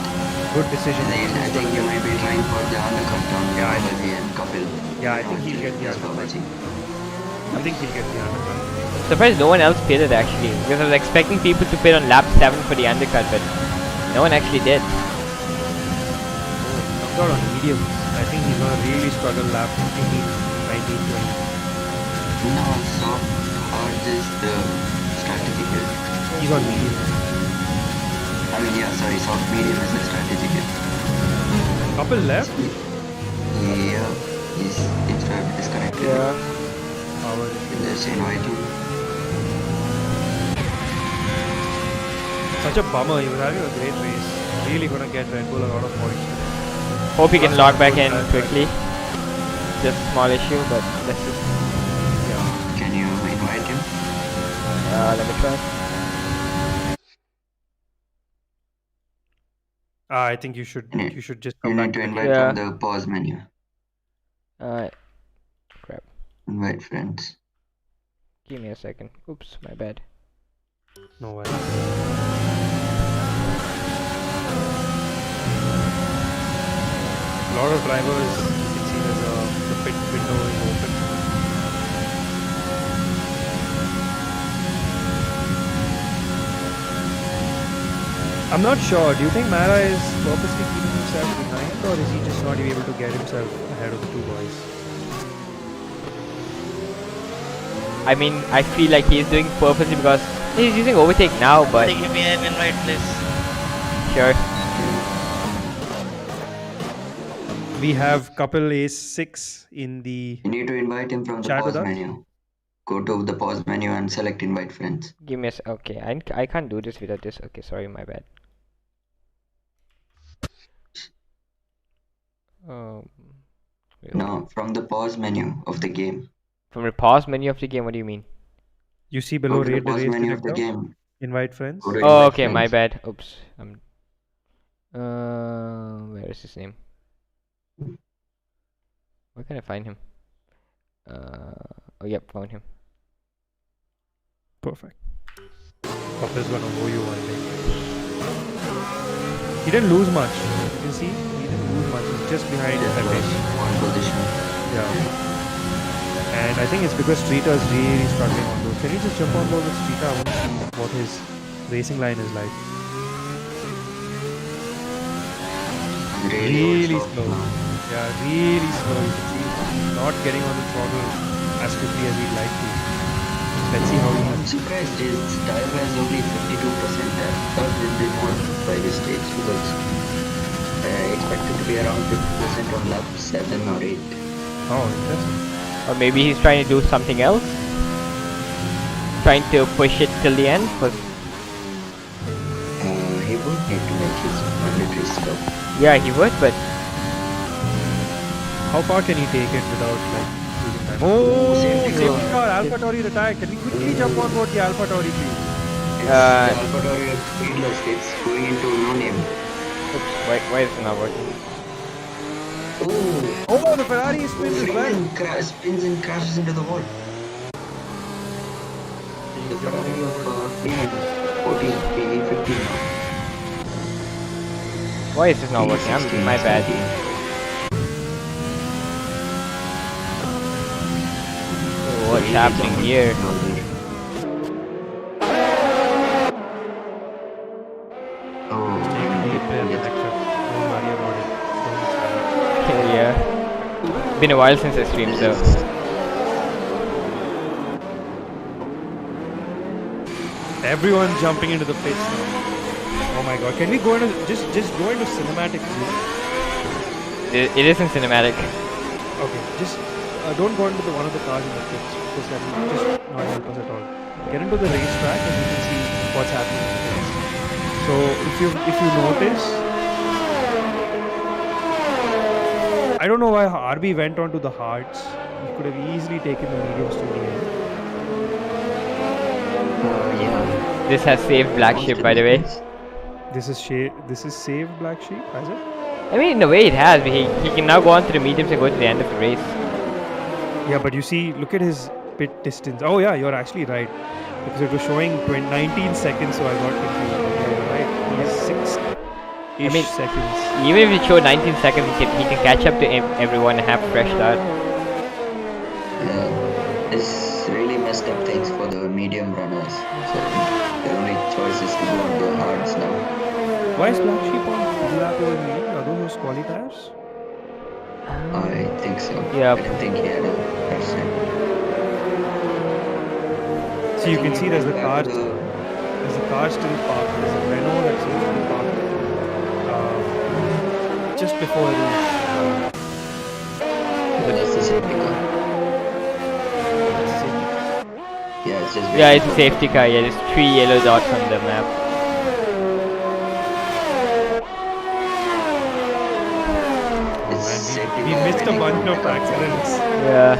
Good decision. Then I think you might be trying for the undercut on Yeah, I Babaji and Kapil. Yeah, I think he'll get the Yes, undercut. Babaji. I think he'll get the undercut. Surprised no one else pitted actually, because I was expecting people to pit on lap 7 for the undercut, but no one actually did. Comes out on mediums. I think he's gonna really struggle lap 18, 19, 20. No, soft hard is the strategic hit. He's on medium. I mean, yeah, sorry, soft medium is the strategic hit. Couple left. Yeah, he's disconnected. Power. Let's invite him. Such a bummer. He was having a great race. Really gonna get Red Bull a lot of points. Hope he can Last log one back good in lap, quickly. Just a small issue, but let's just Can you invite him? let me try. I think you should just You come back need to to the invite Yeah. from the pause menu. Crap. Invite friends. Give me a second. Oops, my bad. No way. A lot of drivers, you can see the pit window is open. I'm not sure. Do you think Mara is purposely keeping himself behind, or is he just not able to get himself ahead of the two boys? I mean, I feel like he's doing purposely because he's using overtake now, but Give me an invite, please. sure. We have couple Ace 6 in the You need to invite him from the Chat pause with us? menu. Go to the pause menu and select invite friends. Give me a okay. I can't do this without this. Okay, sorry, my bad. Wait, No, from the pause menu of the game. From the pause menu of the game, what do you mean? You see Go below to the rate the pause race menu of the director, game. invite friends. Go to Oh, invite okay, my friends. bad. Oops. Where is his name? Where can I find him? Oh, yep, found him. Perfect. Kapil's gonna owe you one day. He didn't lose much. You can see he didn't lose much. He's just behind Just Pepe. lost one position. Yeah. And I think it's because Streeter's really struggling on those. Can you just jump on board with Streeter? I want to see what his racing line is like. Really soft slow. now. Yeah, really slow. You can see he's not getting on the throttle as quickly as he'd like to. Let's see how he I'm surprised his tire has only 52%. I thought it would be more by this stage because I expected to be around 50% on lap 7 or 8. Oh, interesting. Or maybe he's trying to do something else. Trying to push it till the end. But He would need to make his mandatory stop. yeah, he would. But How far can he take it without like losing time? Oh, Safety safety car. car. Alpha retired. Can we quickly jump on board the Alpha please? It's the AlphaTauri speedless. It's going into no name. oops, why is it not working? Oh, the Ferrari spins as well. Spins and crashes into the wall. The Ferrari of behind 14, 15 now. Why is this not working? My bad. What's happening here? Oh, Don't worry about it. Don't worry. Yeah. Been a while since I streamed, so Everyone's jumping into the pits now. Oh my god! Can we go into just go into cinematic view? It isn't cinematic. Okay, just don't go into the one of the cars in the pits because that will just not help us at all. Get into the racetrack and you can see what's happening in the pits. So if you notice, I don't know why RB went on to the hards. He could have easily taken the mediums to the end. Yeah. This has saved Black Most Sheep, of by the way. guys. This is saved Black Sheep, has it? I mean, in a way it has. But he can now go on to the mediums and go to the end of the race. Yeah, but you see, look at his pit distance. Oh yeah, you're actually right. Because it was showing 19 seconds, so I got confused. Yeah, you're right. He's 6-ish seconds. Even if it showed 19 seconds, he can catch up to everyone and have a fresh start. This really messed up things for the medium runners. So their only choice is to go on the hards now. Why is Black Sheep on lap over me? Are those quali tires? I think so. Yeah. I didn't think he had a person. So you can see there's the car. There's a car still parked. There's a Renault that seems to be parked just before the roof. That's the safety car. Yeah, it's just. Yeah, it's a safety car. Yeah, there's 3 yellow dots on the map. We missed a bunch of accidents. Yeah.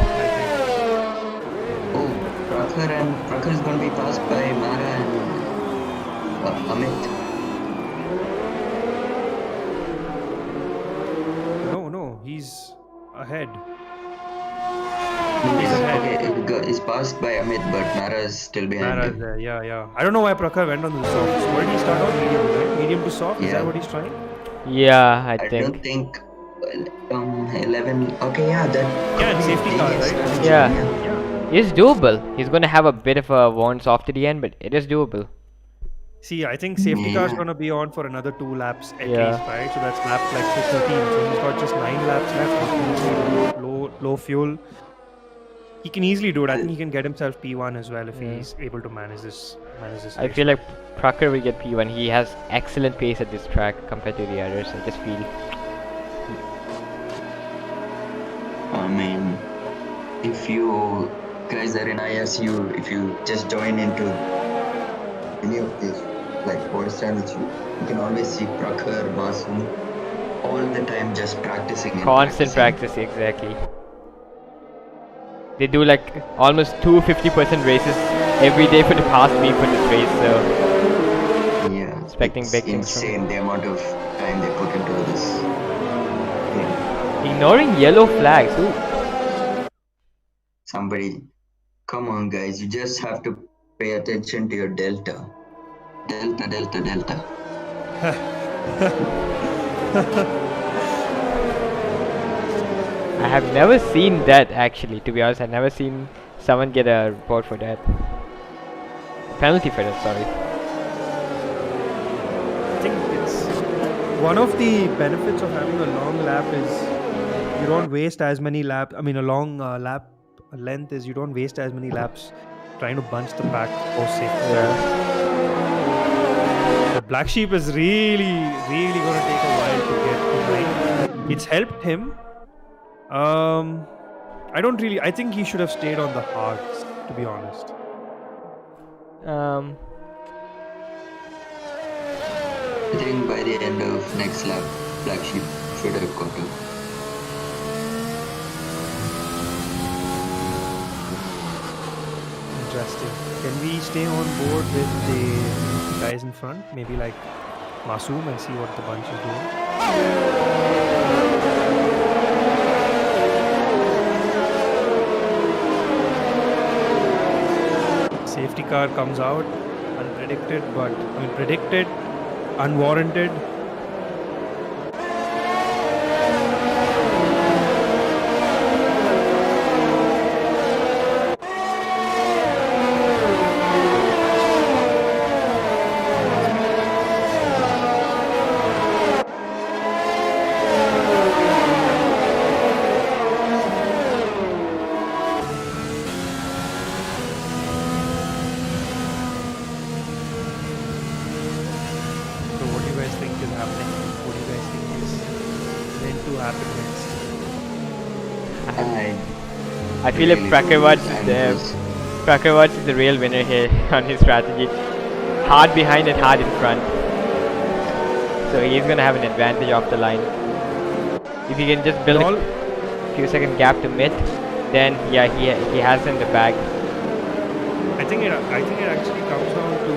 Oh, Prakhar is going to be passed by Mara and Amit. No, he's ahead. He's passed by Amit, but Mara is still behind Mara's him. there, yeah. I don't know why Prakhar went on the soft. So where did he start out? Medium, right? Medium to soft? Is that what he's trying? Yeah, I I think. don't think 11. Okay, yeah, that. Yeah, it's safety car, right? Yeah. It's doable. He's gonna have a bit of a warns off to the end, but it is doable. See, I think safety car's gonna be on for another 2 laps at least, right? So that's lap like 13. So he's got just 9 laps left. Low fuel. He can easily do it. I think he can get himself P1 as well if he's able to manage this. I feel like Prakhar will get P1. He has excellent pace at this track compared to the others. I just feel. I mean, if you guys are in ISU, if you just join into any of these like voice channels, you can always see Prakhar, Masoom all the time just practicing. Constant practice, exactly. They do like almost 250% races every day for the past week for this race, so yeah, expecting big things from insane the amount of time they put into this game. Ignoring yellow flags. Ooh. Somebody, come on guys, you just have to pay attention to your delta. Delta. I have never seen that actually, to be honest. I've never seen someone get a report for that. Penalty for that, sorry. I think it's one of the benefits of having a long lap is you don't waste as many laps. I mean, a long lap length is you don't waste as many laps trying to bunch the pack for safe. Yeah. The Black Sheep is really going to take a while to get to right. It's helped him. I think he should have stayed on the hards, to be honest. I think by the end of next lap, Black Sheep should have got him. Interesting. Can we stay on board with the guys in front? Maybe like Masoom and see what the bunch is doing. Safety car comes out, predicted, unwarranted. I I feel like really Prakarwats do. is And the Prakarwats is the real winner here on his strategy. Hard behind and hard in front. So he's gonna have an advantage off the line. If he can just build All a few second gap to mid, then yeah, he has in the bag. I think it actually comes down to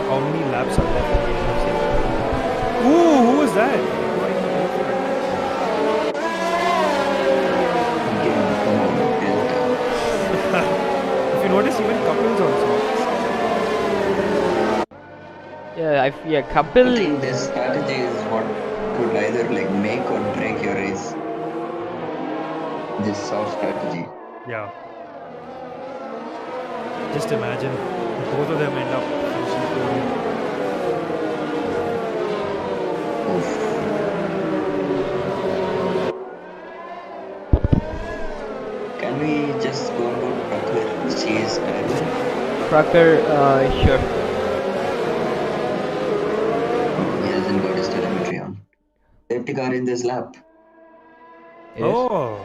how many laps are left in the game of safety. Ooh, who was that? Why did he go for it? again, come on, Delta. If you notice, even couples also. Yeah, I couple. think this strategy is what could either like make or break your race. This soft strategy. Yeah. Just imagine both of them end up finishing podium. Oof. Can we just go about Prakhar? She is tired. Prakhar, sure. Oh, he hasn't got his telemetry on. Safety car in this lap. Yes. Oh.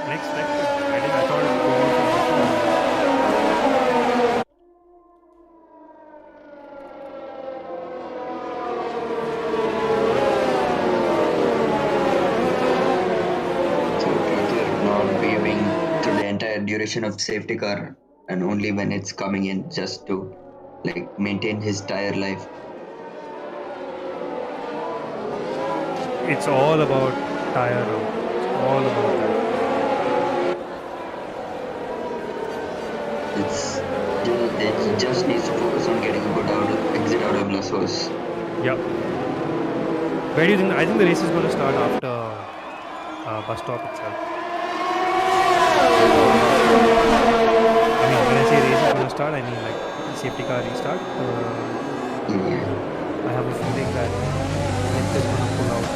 Unexpected. I thought it would go on for much longer. So Prakhar not waving through the entire duration of safety car and only when it's coming in just to like maintain his tire life. It's all about tire now. It's all about that. They just needs to focus on getting a good exit out of Lassos. Yep. Where do you think? I think the race is going to start after bus stop itself. I mean, when I say race is going to start, I mean like safety car restart. Yeah. I have a feeling that Smith is going to pull out.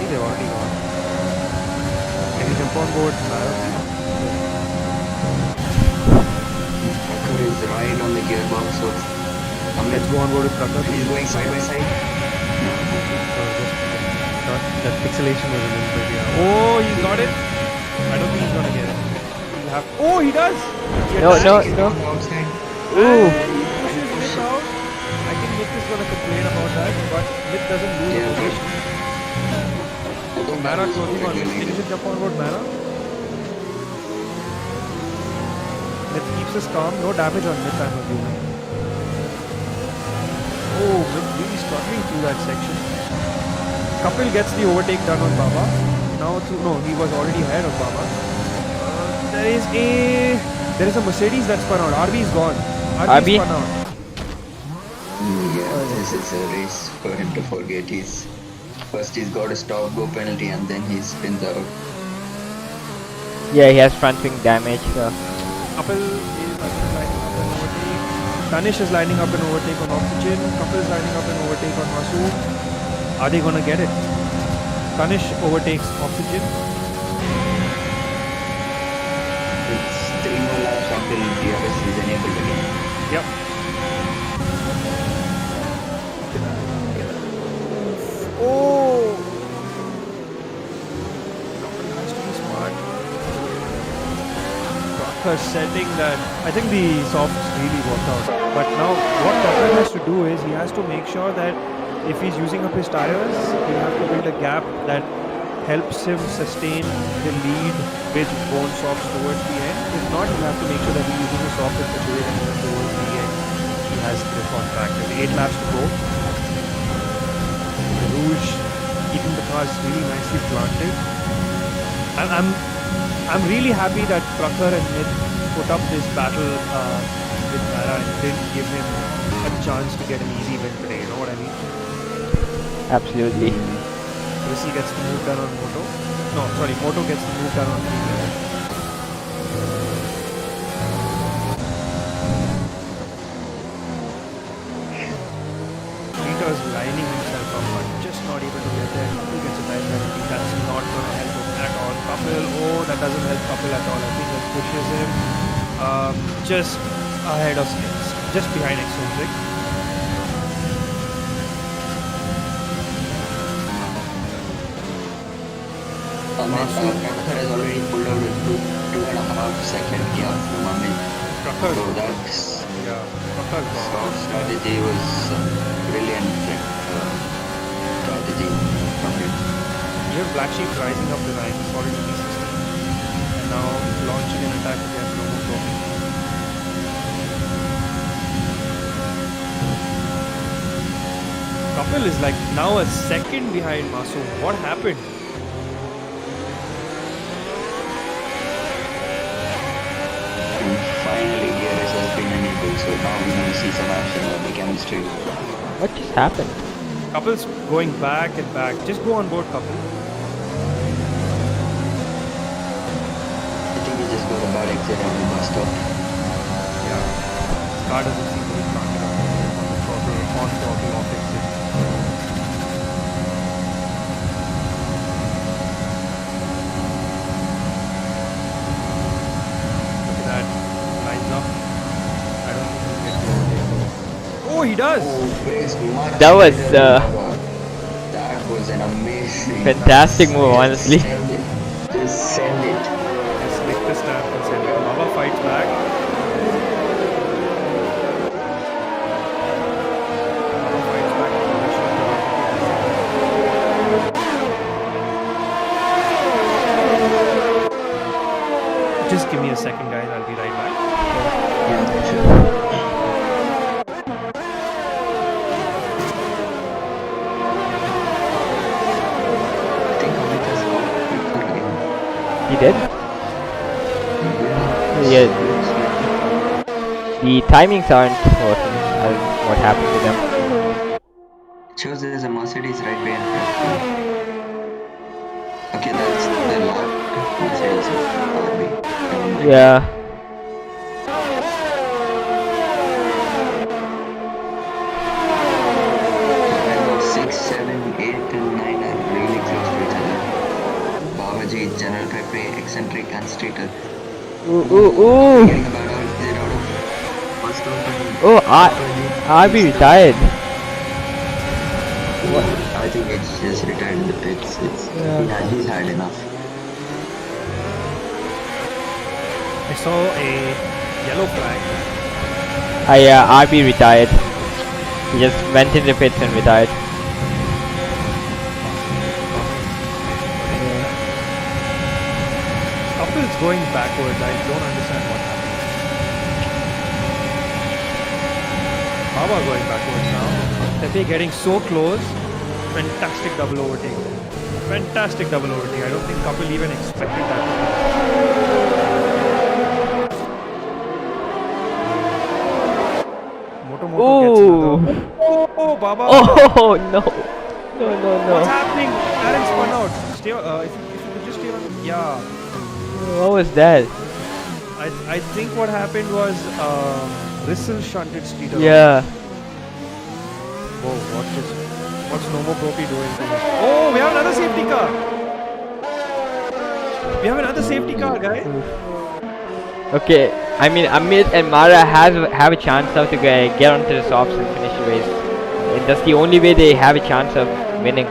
See, they've already gone. Can you jump on board? Prakhar is right on the gearbox of Let's go on board with Prakhar. He's going side by side. That pixelation was a little bit, yeah. Oh, he got it. I don't think he's gonna get it. He'll have. Oh, he does. No. Outside. Ooh. He pushes Myth out. I think Myth is gonna complain about that, but Myth doesn't lose Yeah, the position. So Mara closing on Myth. Can you just jump on board Mara? Myth keeps us calm. No damage on Myth, I'm assuming. Oh, Myth really struggling through that section. Kapil gets the overtake done on Baba. Now no, he was already ahead of Baba. There is a Mercedes that's spun out. RB is gone. RB spun out. Yeah, this is a race for him to forget. He's got a stop go penalty and then he spins out. Yeah, he has front wing damage. So. Kapil is lining up an overtake. Tanish is lining up an overtake on Oxygen. Kapil is lining up an overtake on Masood. Are they gonna get it? Tanish overtakes Oxygen. It's 3 more laps until DRS is enabled again. Yep. Oh! Kapil has to be smart. Prakhar setting that. I think the softs really worked out. But now what Prakhar has to do is he has to make sure that if he's using up his tires, he'll have to build a gap that helps him sustain the lead with bone softs towards the end. If not, he'll have to make sure that he's using his soft in such a way that towards the end he has grip on track. There's 8 laps to go. The Rouge keeping the cars really nicely planted. I'm really happy that Prakhar and Myth put up this battle with Mara and didn't give him a chance to get an easy win today. You know what I mean? Absolutely. Chrissy gets the move done on Moto. No, sorry, Moto gets the move done on Premier. Peter's lining himself up, but just not able to get there. He gets a time penalty. That's not going to help him at all. Kapil, oh, that doesn't help Kapil at all. I think that pushes him just ahead of just behind Eccentric. Masoom Prakhar has already trained. pulled out a 2.5 second gap from Amit. Prakhar, So that's yeah, Prakhar got soft strategy was brilliant strategy from him. Here Black Sheep rising up the ranks, already P16, and now launching an attack against Romo Trophy. Kapil is like now a second behind Masoom. What happened? And finally, DRS has been enabled, so now we're going to see some action of the chemistry. What just happened? Kapil's going back and back. Just go on board, Kapil. I think he just got a bad exit on the bus stop. Yeah. His car doesn't seem to be planted on the throttle, on throttle, off exit. Look at that. Lines up. I don't think he'll get to overtake. Oh, he does! Oh, brace much That was, better than Baba. That was an amazing. Fantastic move, Just honestly. Send it. Just send it. Just lick the stamp and send it. Baba fights back. Baba fights back. Just give me a second, guys. I'll be right back. Yeah, sure. I think Amit has got quicker again. He did? Yeah. The timings aren't what happened to them. It shows there's a Mercedes right behind Prakhar. Okay, that's the lap Mercedes RB. Never mind. Yeah. About 6, 7, 8 and 9 are really close to each other. Babaji, General Pepe, Eccentric and Streeter. Ooh, ooh, ooh. Getting about out of first open. Oh, RB retired. I think it's just retired in the pits. He's had enough. I saw a yellow flag. RB retired. He just went in the pits and retired. Kapil's going backwards. I don't understand what happened. Baba going backwards now. Pepe getting so close. Fantastic double overtake. Fantastic double overtake. I don't think Kapil even expected that. Moto gets another. Oh, Baba! Oh no. No. What's happening? Aaron spun out. Stay. If you could just stay on. Yeah. What was that? I think what happened was Rissel shunted Streeter. Yeah. Whoa, what's Nomo Propi doing to this? Oh, we have another safety car. We have another safety car, guys. Okay. I mean, Amit and Mara have a chance now to get onto the softs and finish the race. And that's the only way they have a chance of winning.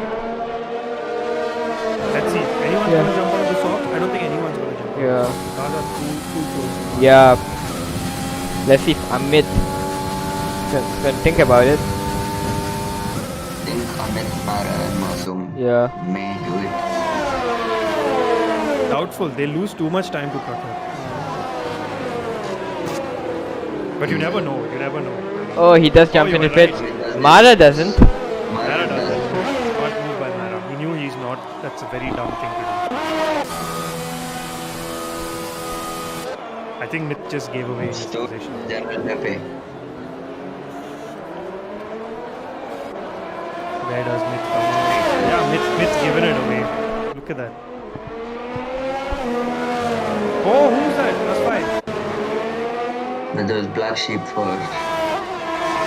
Let's see. Anyone's gonna jump on the soft? I don't think anyone's gonna jump. Yeah. Cars are too close. Yeah. Let's see if Amit can think about it. I think Amit, Mara and Masoom may do it. Doubtful. They lose too much time to Prakhar. But you never know. You never know. Oh, he does jump you in the were pits. right. Mara doesn't. Mara doesn't. Smart move by Mara. He knew he's not. That's a very dumb thing to do. I think Myth just gave away his So, position. General Pepe. Where does Myth come in? Yeah, Myth's given it away. Look at that. Oh, who's that? +5. But those black sheep for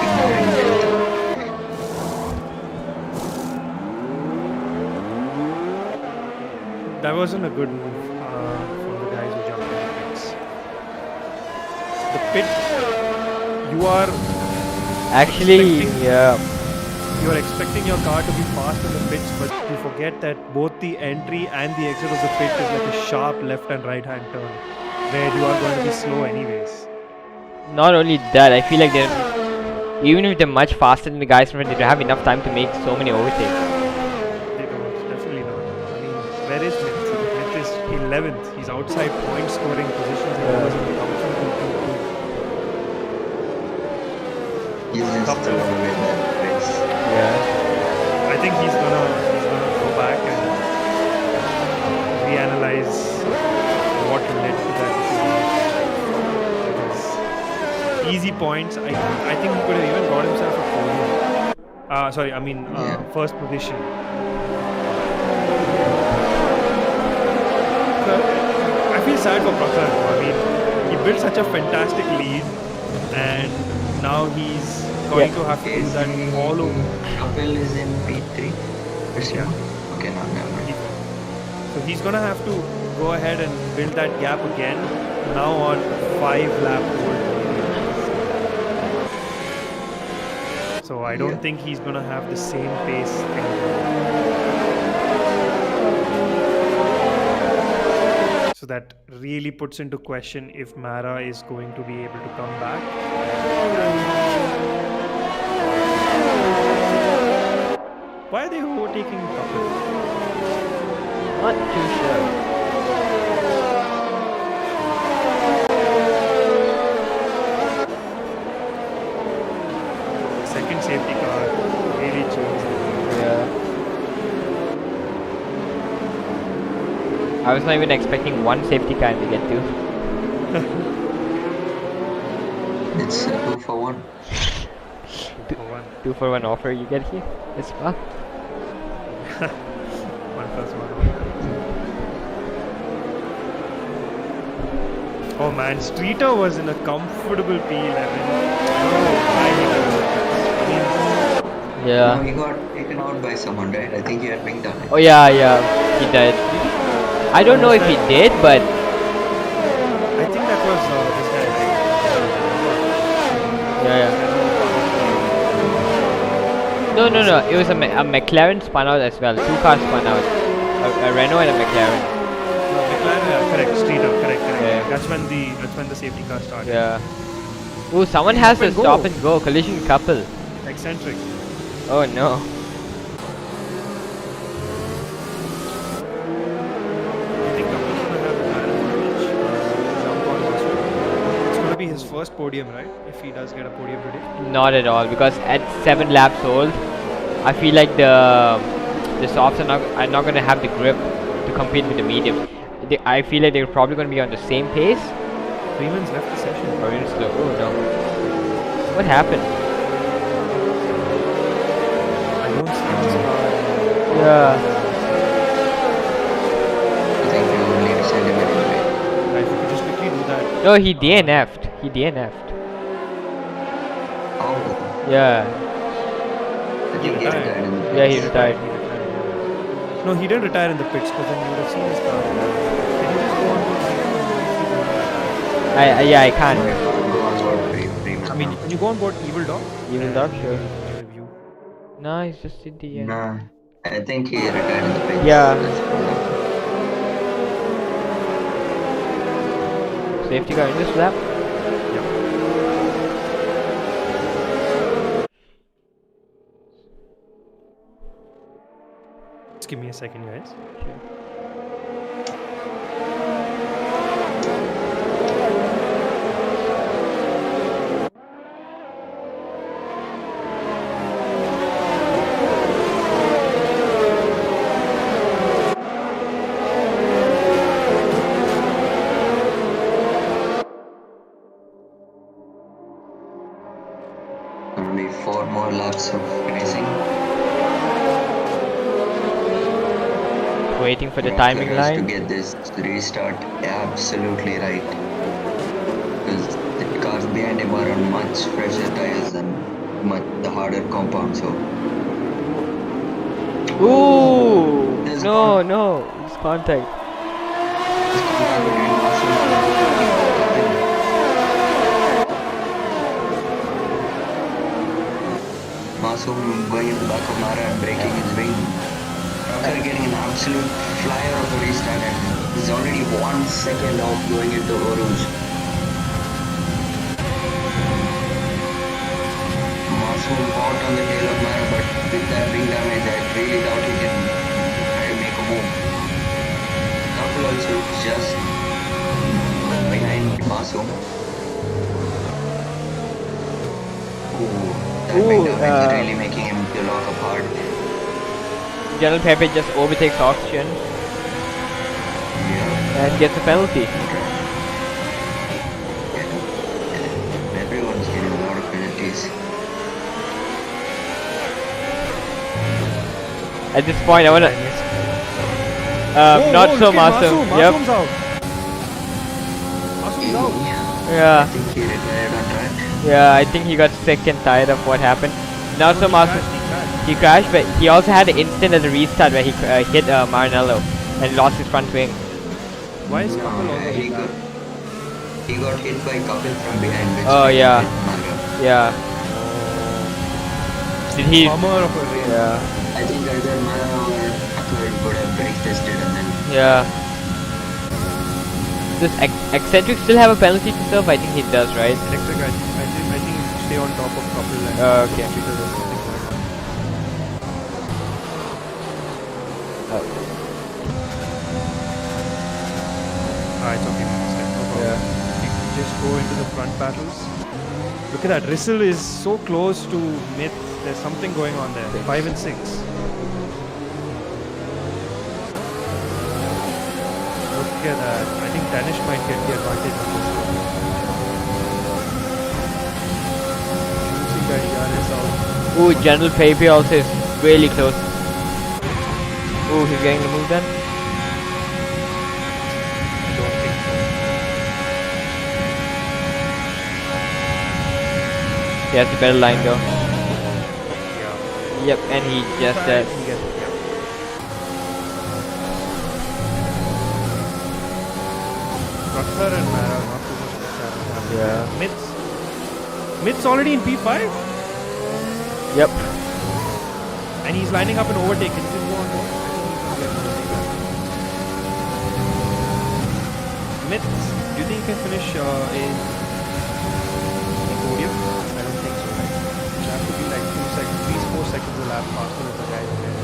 ignoring Delta. That wasn't a good move from the guys who jumped in the pits. The pit, you are Actually, expecting- yeah. you're expecting your car to be fast on the pitch, but you forget that both the entry and the exit of the pitch is like a sharp left and right hand turn, where you are going to be slow anyways. Not only that, I feel like they're even if they're much faster than the guys in front, they don't have enough time to make so many overtakes. They don't, definitely not. I mean, where is Smith? Smith is 11th. He's outside point scoring positions and he was in the comfortable 2-2. He's just Couple. thrown away that race. Yeah. I think he's gonna go back and reanalyze what led to that decision. Easy points. I think he could have even got himself a podium. Sorry, I mean first position. I feel sad for Prakhar. I mean, he built such a fantastic lead, and now he's going to have to do that all over. Kapil is in P3. Yeah. Okay, no, never mind. So he's gonna have to go ahead and build that gap again. Now on 5-lap old. So I don't think he's gonna have the same pace anymore. So that really puts into question if Mara is going to be able to come back. Why are they overtaking Kapil? Not too sure. Second safety car really changed it. Yeah. I was not even expecting one safety car to get to. It's a 2 for 1. 2 for 1 offer you get here as well. 1+1. Oh man, Streeter was in a comfortable P11. Yeah. No, he got taken out by someone, right? I think he had winged on it. Oh yeah, he did. I don't know if he did, but I think that was this guy. yeah. No. It was a McLaren spun out as well. 2 cars spun out. A Renault and a McLaren. McLaren, yeah, correct. Streeter, correct. Yeah. That's when the safety car started. Yeah. Oh, someone has to stop and go. Collision couple. Eccentric. Oh no. I think Kapil's gonna have a tire advantage. Jump on this one. It's gonna be his first podium, right? If he does get a podium today. Not at all, because at 7 laps old, I feel like the softs are not going to have the grip to compete with the mediums. I feel like they're probably going to be on the same pace. Freeman's left the session. Or even slow. Oh no. What happened? I don't see this car. Yeah. I think we will need to send him anyway. If you could just quickly do that. No, he DNF'd. Oh, Yeah. I think he retired in the Yeah, he pits. retired. No, he didn't retire in the pits because then you would have seen his car. Can you just go on board? I can't. Okay, go on board Freeman I mean, now. can you go on board Evil Dog? Evil Dog, sure. Review. No, he's just in the end. Nah, I think he retired in the pits. Yeah. That's probably- Safety car in this lap. Yep. Just give me a second, guys. Gonna be 4 more laps of racing. Waiting for the Rocker timing has line. to get this restart absolutely right. Because the cars behind him are on much fresher tires and much the harder compound, so Ooh! There's No, one. no. It's contact. this contact between Masoom and Kapil. Masoom going in the absolute flyer of a restart, and he's already 1 second off going into Orange. Masoom caught on the tail of Mara, but with that ring damage, I really doubt he can try to make a move. Couple also just behind Masoom. Ooh, that ring damage is really making him feel off apart. General Pepe just overtakes Oxygen Yeah. and gets a penalty. Everyone's getting a lot of penalties. At this point, I wanna. Not so Masoom. Yep. Masoom's out. Masoom's out. Yeah. I think he retired on track. Yeah. I think he got sick and tired of what happened. Not so Masoom. He crashed, but he also had an instant at the restart where he hit Maranello and lost his front wing. Why is Kapil No, always he got hit by Kapil from behind. Which Oh, made yeah. it Mara. Yeah. Did he? bummer of a race? Yeah. I think either Mara or Kapil would have brake tested and then. Yeah. Does Eccentric still have a penalty to serve? I think he does, right? Electric, I think you should stay on top of Kapil and Okay. because there's something going on. It's okay, man. It's no problem. Yeah. You can just go into the front battles. Look at that. Rissel is so close to Myth. There's something going on there. 5 and 6. Look at that. I think Danish might get the advantage on this one. Choosing by Giannis out. Ooh, General Pepe also is really close. Ooh, he's getting the move done. I don't think so. He has a better line though. Yeah. Yep, and he just does. He gets it, yeah. Rutger and Mara, not too much of a challenge happening. Yeah. Myth's already in P5 Yep. and he's lining up an overtake. Can he just go on board? I think he's gonna get an overtake. Myth, do you think he can finish in the podium? I don't think so, right? It'll have to be like 2 seconds, 3-4 seconds a lap faster than the guy there.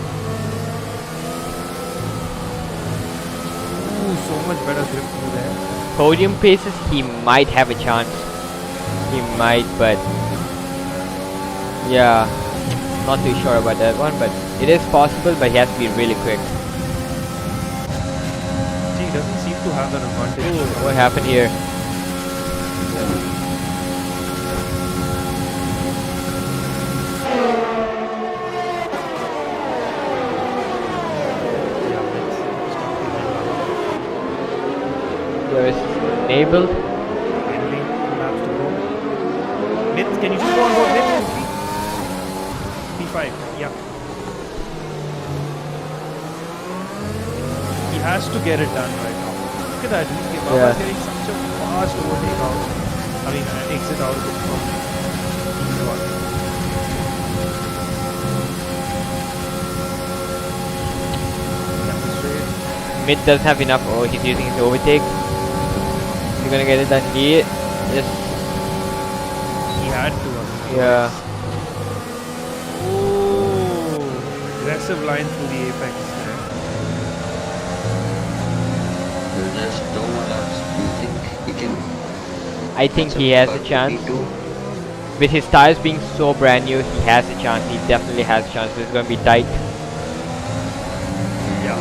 Ooh, so much better grip through there. Podium paces, he might have a chance. He might, but yeah, not too sure about that one. But it is possible, but he has to be really quick. See, he doesn't seem to have that advantage. What happened here? There is enabled. Finally, 2 laps to go. Myth, can you just go on board Myth quickly? P5, yeah. He has to get it done right now. Look at that, Baba's getting such a fast overtake out. I mean, exit out of it from P1. Demonstrate. Mid does have enough. Oh, he's using his overtake. He's gonna get it done. He just He had to. I mean, yeah. Oh, aggressive line through the apex there. There's just no more laps. Do you think he can? I think he has a chance. With his tires being so brand new, he has a chance. He definitely has a chance. This is gonna be tight. Yeah.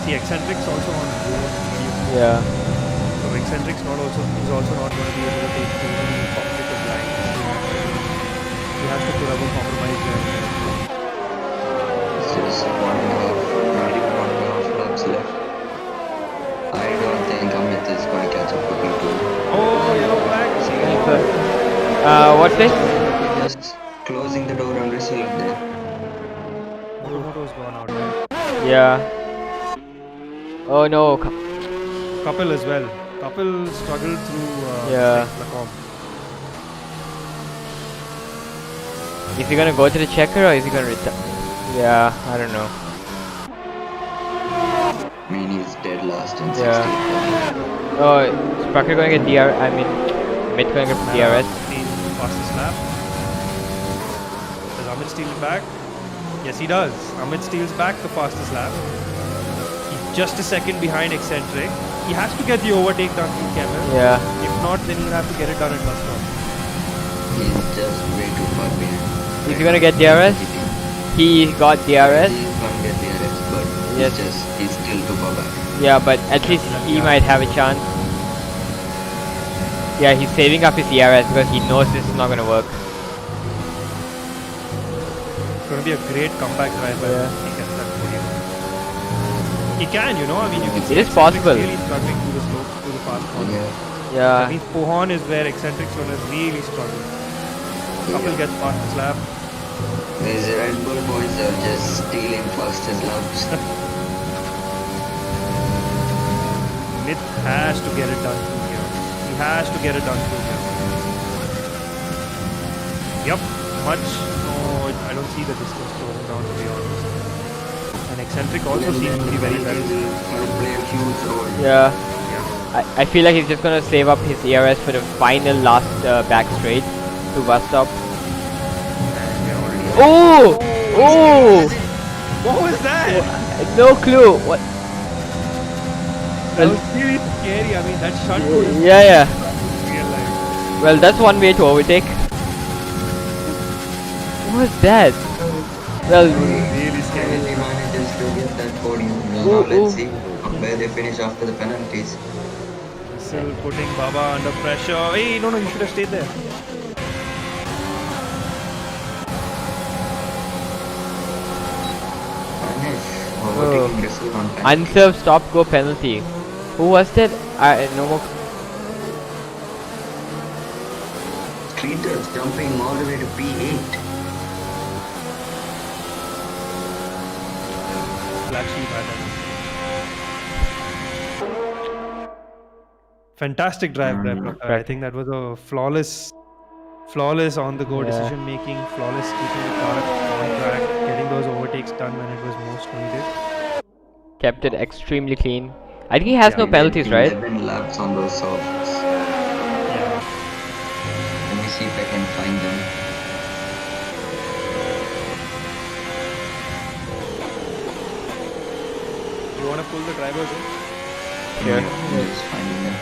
See, Eccentric's also on board. Yeah. So Eccentric's he's also not going to be able to take too many competitive lines. He has to put up a compromise there. This is 1.5, not even 1.5 laps left. I don't think Amit is going to catch up to P2. Oh, yellow flag. What's this? Just closing the door on Rissel there. Moto's gone out, right? Yeah. Oh no. Kapil as well. Kapil struggled through Yeah. Lacombe. Is he gonna go to the checker or is he gonna return? Yeah, I don't know. I mean, he's dead last in Yeah. 60th. Oh, Sprocket going at DR. I mean, Mid going at Meta DRS. obtains the fastest lap. Does Amit steal it back? Yes, he does. Amit steals back the fastest lap. He's just a second behind Eccentric. He has to get the overtake done through Kevin. Yeah. If not, then he'll have to get it done at bus stop. He's just way too far behind. Is he gonna get DRS? He got DRS. He's gonna get DRS, but Yes. he's still too far back. Yeah, but at least he might have a chance. Yeah, he's saving up his DRS because he knows this is not gonna work. It's going to be a great comeback drive by Yeah. he gets that podium. He can, you know. I mean, you can It see is Eccentric's possible. really struggling through the slope, through the fast corners. Yeah. Yeah. That means Pohon is where Eccentric's going to really struggle. Couple gets fastest lap. These Red Bull boys are just stealing fastest laps. Myth has to get it done through here. He has to get it done through here. Yep, much. No, I don't see the distance slowing down, to be honest. And Eccentric also seems to be very well. Gonna play a huge role. Yeah. Yeah. I feel like he's just gonna save up his ERS for the final last back straight to bus stop. And we're already. Oh! Oh! What was that? No clue. What? That was really scary. I mean, that shot was Yeah. real life. Well, that's one way to overtake. What was that? Well, Really scary. And he manages to get that podium. Now Ooh, let's ooh. see where they finish after the penalties. Still putting Baba under pressure. Hey, no, you should have stayed there. Manish overtaking Russell on time. unserved stop go penalty. Who was that? No more. Cleaters jumping all the way to P8. Black sheep had that. Fantastic drive there, Prakash. I think that was a flawless on the go Yeah. decision making, flawless keeping the car on track, getting those overtakes done when it was most needed. Kept it extremely clean. I think he has no penalties, right? 11 laps on those softs. Yeah. Let me see if I can find them. You want to pull the drivers in? Sure. I'm just finding them.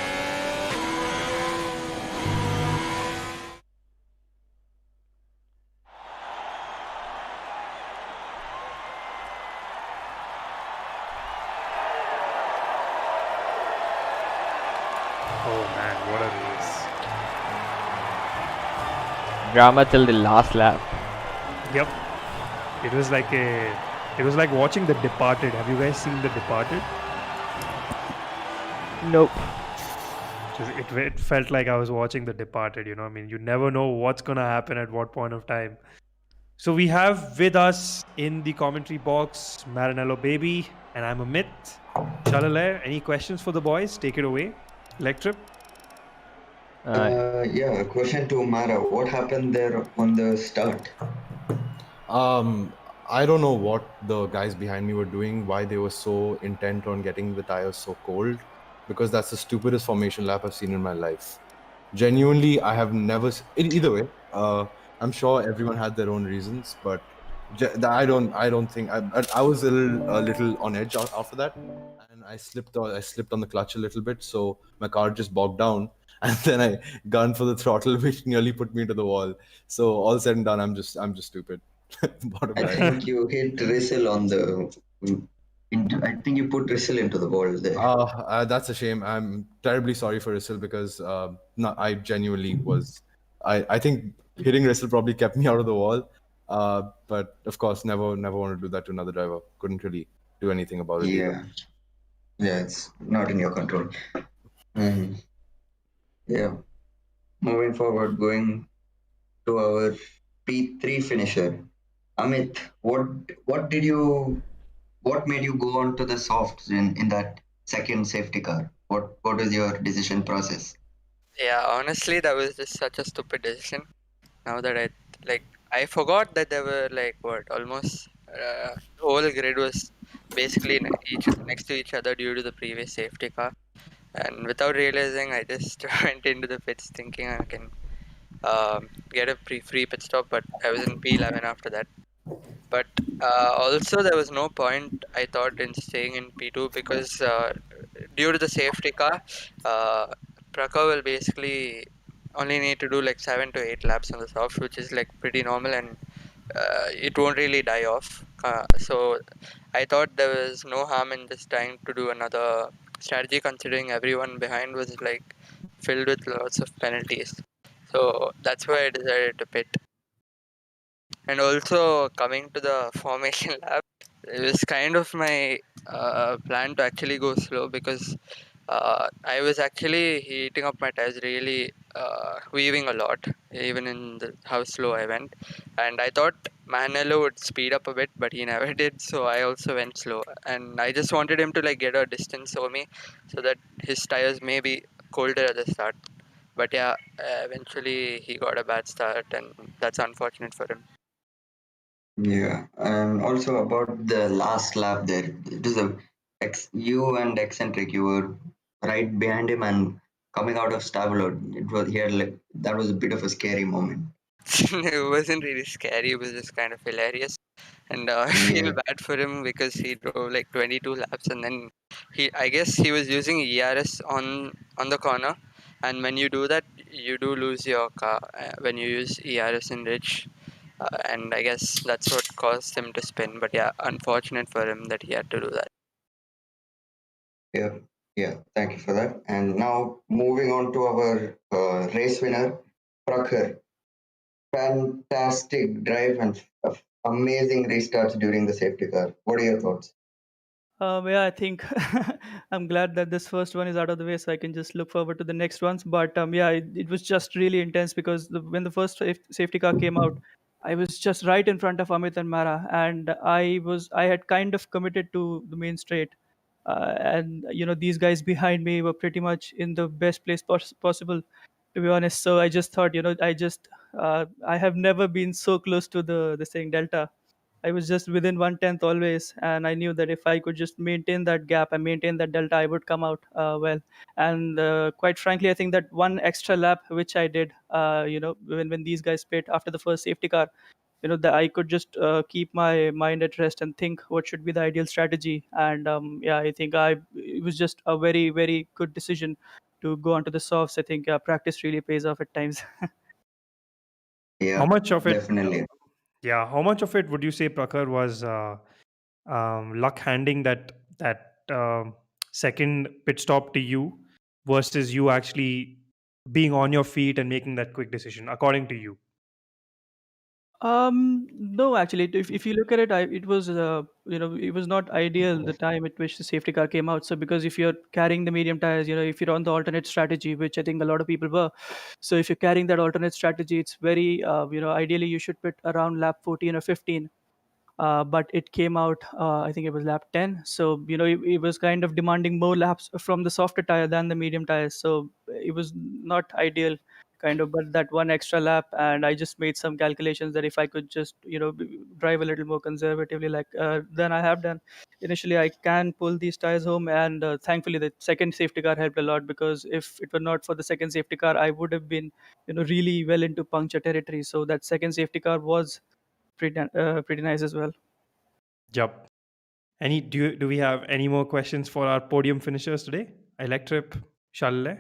Oh man, what a race. Drama till the last lap. Yep. It was like watching The Departed. Have you guys seen The Departed? Nope. It felt like I was watching The Departed, you know. I mean, you never know what's going to happen at what point of time. So we have with us in the commentary box Marinello Baby, and I'm Amit. Chalale, any questions for the boys? Take it away. Electrip. Yeah, a question to Mara. What happened there on the start? I don't know what the guys behind me were doing, why they were so intent on getting the tires so cold, because that's the stupidest formation lap I've seen in my life. Genuinely, I have never. Either way, I'm sure everyone had their own reasons, but I don't think I was a little on edge after that, and I slipped on the clutch a little bit, so my car just bogged down, and then I gunned for the throttle, which nearly put me to the wall. So all said and done, I'm just stupid. Bottom I line. think you hit Russell on the. I think you put Russell into the wall there. That's a shame. I'm terribly sorry for Russell because I genuinely was. I think hitting Russell probably kept me out of the wall. But of course, never want to do that to another driver. Couldn't really do anything about it either. Yeah, it's not in your control. Yeah, moving forward, going to our P3 finisher, Amit. What made you go on to the softs in that second safety car? What was your decision process? Yeah, honestly, that was just such a stupid decision. Now that I forgot that there were almost the whole grid was basically next to each other due to the previous safety car. And without realizing, I just went into the pits thinking I can get a free pit stop, but I was in P11 after that. But also, there was no point, I thought, in staying in P2 because due to the safety car, uh, Prakhar will basically only need to do like 7 to 8 laps on the softs, which is like pretty normal, and it won't really die off. So I thought there was no harm in just trying to do another strategy, considering everyone behind was like filled with lots of penalties. So that's why I decided to pit. And also coming to the formation lap, it was kind of my plan to actually go slow because I was actually heating up my tires, really weaving a lot, even in how slow I went. And I thought Manello would speed up a bit, but he never did. So I also went slow, and I just wanted him to like get a distance over me, so that his tires may be colder at the start. But yeah, eventually he got a bad start, and that's unfortunate for him. Yeah, and also about the last lap there, it was you and eccentric, you were right behind him and coming out of stable. It was here like that was a bit of a scary moment. It wasn't really scary, it was just kind of hilarious. And I feel Yeah, bad for him because he drove like 22 laps, and then I guess he was using ERS on the corner, and when you do that, you do lose your car when you use ERS in Ridge. And I guess that's what caused him to spin. But yeah, unfortunate for him that he had to do that. yeah, yeah. Thank you for that. And now moving on to our race winner, Prakhar. Fantastic drive and amazing restarts during the safety car. What are your thoughts? Yeah, I think I'm glad that this first one is out of the way, so I can just look forward to the next ones. But yeah, it was just really intense because when the first safety car came out, I was just right in front of Amit and Mara, and I had kind of committed to the main straight, and these guys behind me were pretty much in the best place possible, to be honest. So I just thought, I have never been so close to the saying delta. I was just within 1/10 always, and I knew that if I could just maintain that gap and maintain that delta, I would come out well. And quite frankly, I think that one extra lap which I did, when these guys split after the first safety car, that I could just keep my mind at rest and think what should be the ideal strategy. And yeah, I think it was just a very very good decision to go onto the softs. I think practice really pays off at times. How Yeah, much of it? definitely. Yeah, how much of it would you say, Prakhar, was luck handing that second pit stop to you versus you actually being on your feet and making that quick decision, according to you? No, actually, if you look at it, it was it was not ideal the time at which the safety car came out. So because if you're carrying the medium tires, if you're on the alternate strategy, which I think a lot of people were, so if you're carrying that alternate strategy, it's very ideally you should put around lap 14 or 15. But it came out, I think it was lap 10. So, it was kind of demanding more laps from the softer tire than the medium tires. So it was not ideal, kind of, but that one extra lap. And I just made some calculations that if I could just, drive a little more conservatively, like than I have done initially, I can pull these tires home. And thankfully, the second safety car helped a lot because if it were not for the second safety car, I would have been, really well into puncture territory. So that second safety car was pretty nice as well. Yep. Do we have any more questions for our podium finishers today? Electrip, Shalle?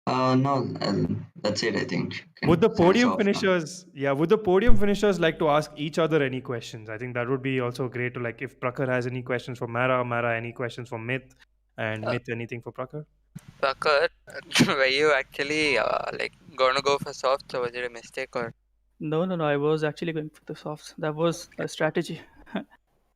No, that's it. I think you Would the can send us podium off now. finishers, yeah, would the podium finishers like to ask each other any questions? I think that would be also great to like if Prakhar has any questions for Mara, Mara any questions for Myth, and Uh, Myth anything for Prakhar. Tucker, were you actually like gonna go for soft, or was it a mistake, or No, no, no. I was actually going for the softs. That was a strategy.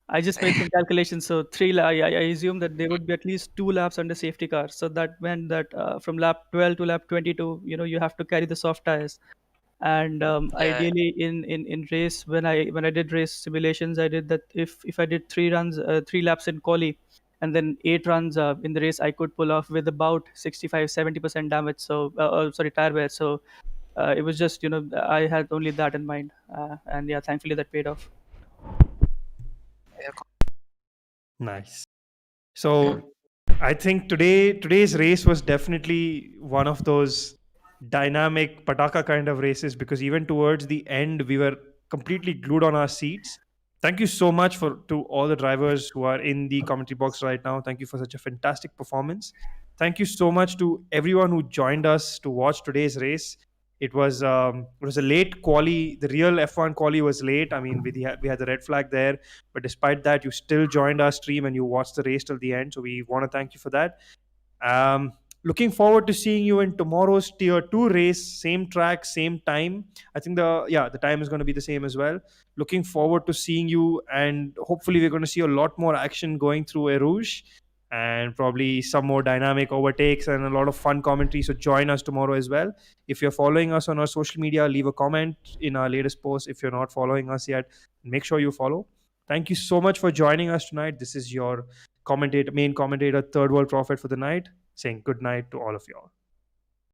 I just made some calculations. So I assume that there would be at least two laps under safety car. So that meant that from lap 12 to lap 22, you have to carry the soft tires. And yeah, ideally, in race, when I did race simulations, I did that if I did 3 runs, 3 laps in quali, and then 8 runs in the race, I could pull off with about 65-70% damage. So sorry, tire wear. So it was just I had only that in mind, and yeah, thankfully that paid off. yeah, Nice. So I think today's race was definitely one of those dynamic pataka kind of races, because even towards the end we were completely glued on our seats. Thank you so much for to all the drivers who are in the commentary box right now. Thank you for such a fantastic performance. Thank you so much to everyone who joined us to watch today's race. It was a late quali. The real F1 quali was late. I mean, we had the red flag there, but despite that, you still joined our stream and you watched the race till the end. So we want to thank you for that. Um, Looking forward to seeing you in tomorrow's tier 2 race, same track, same time. I think the time is going to be the same as well. Looking forward to seeing you, and hopefully we're going to see a lot more action going through Erouge, and probably some more dynamic overtakes and a lot of fun commentary. So join us tomorrow as well. If you're following us on our social media, leave a comment in our latest post. If you're not following us yet, make sure you follow. Thank you so much for joining us tonight. This is your main commentator, Third World Prophet for the night, saying good night to all of y'all.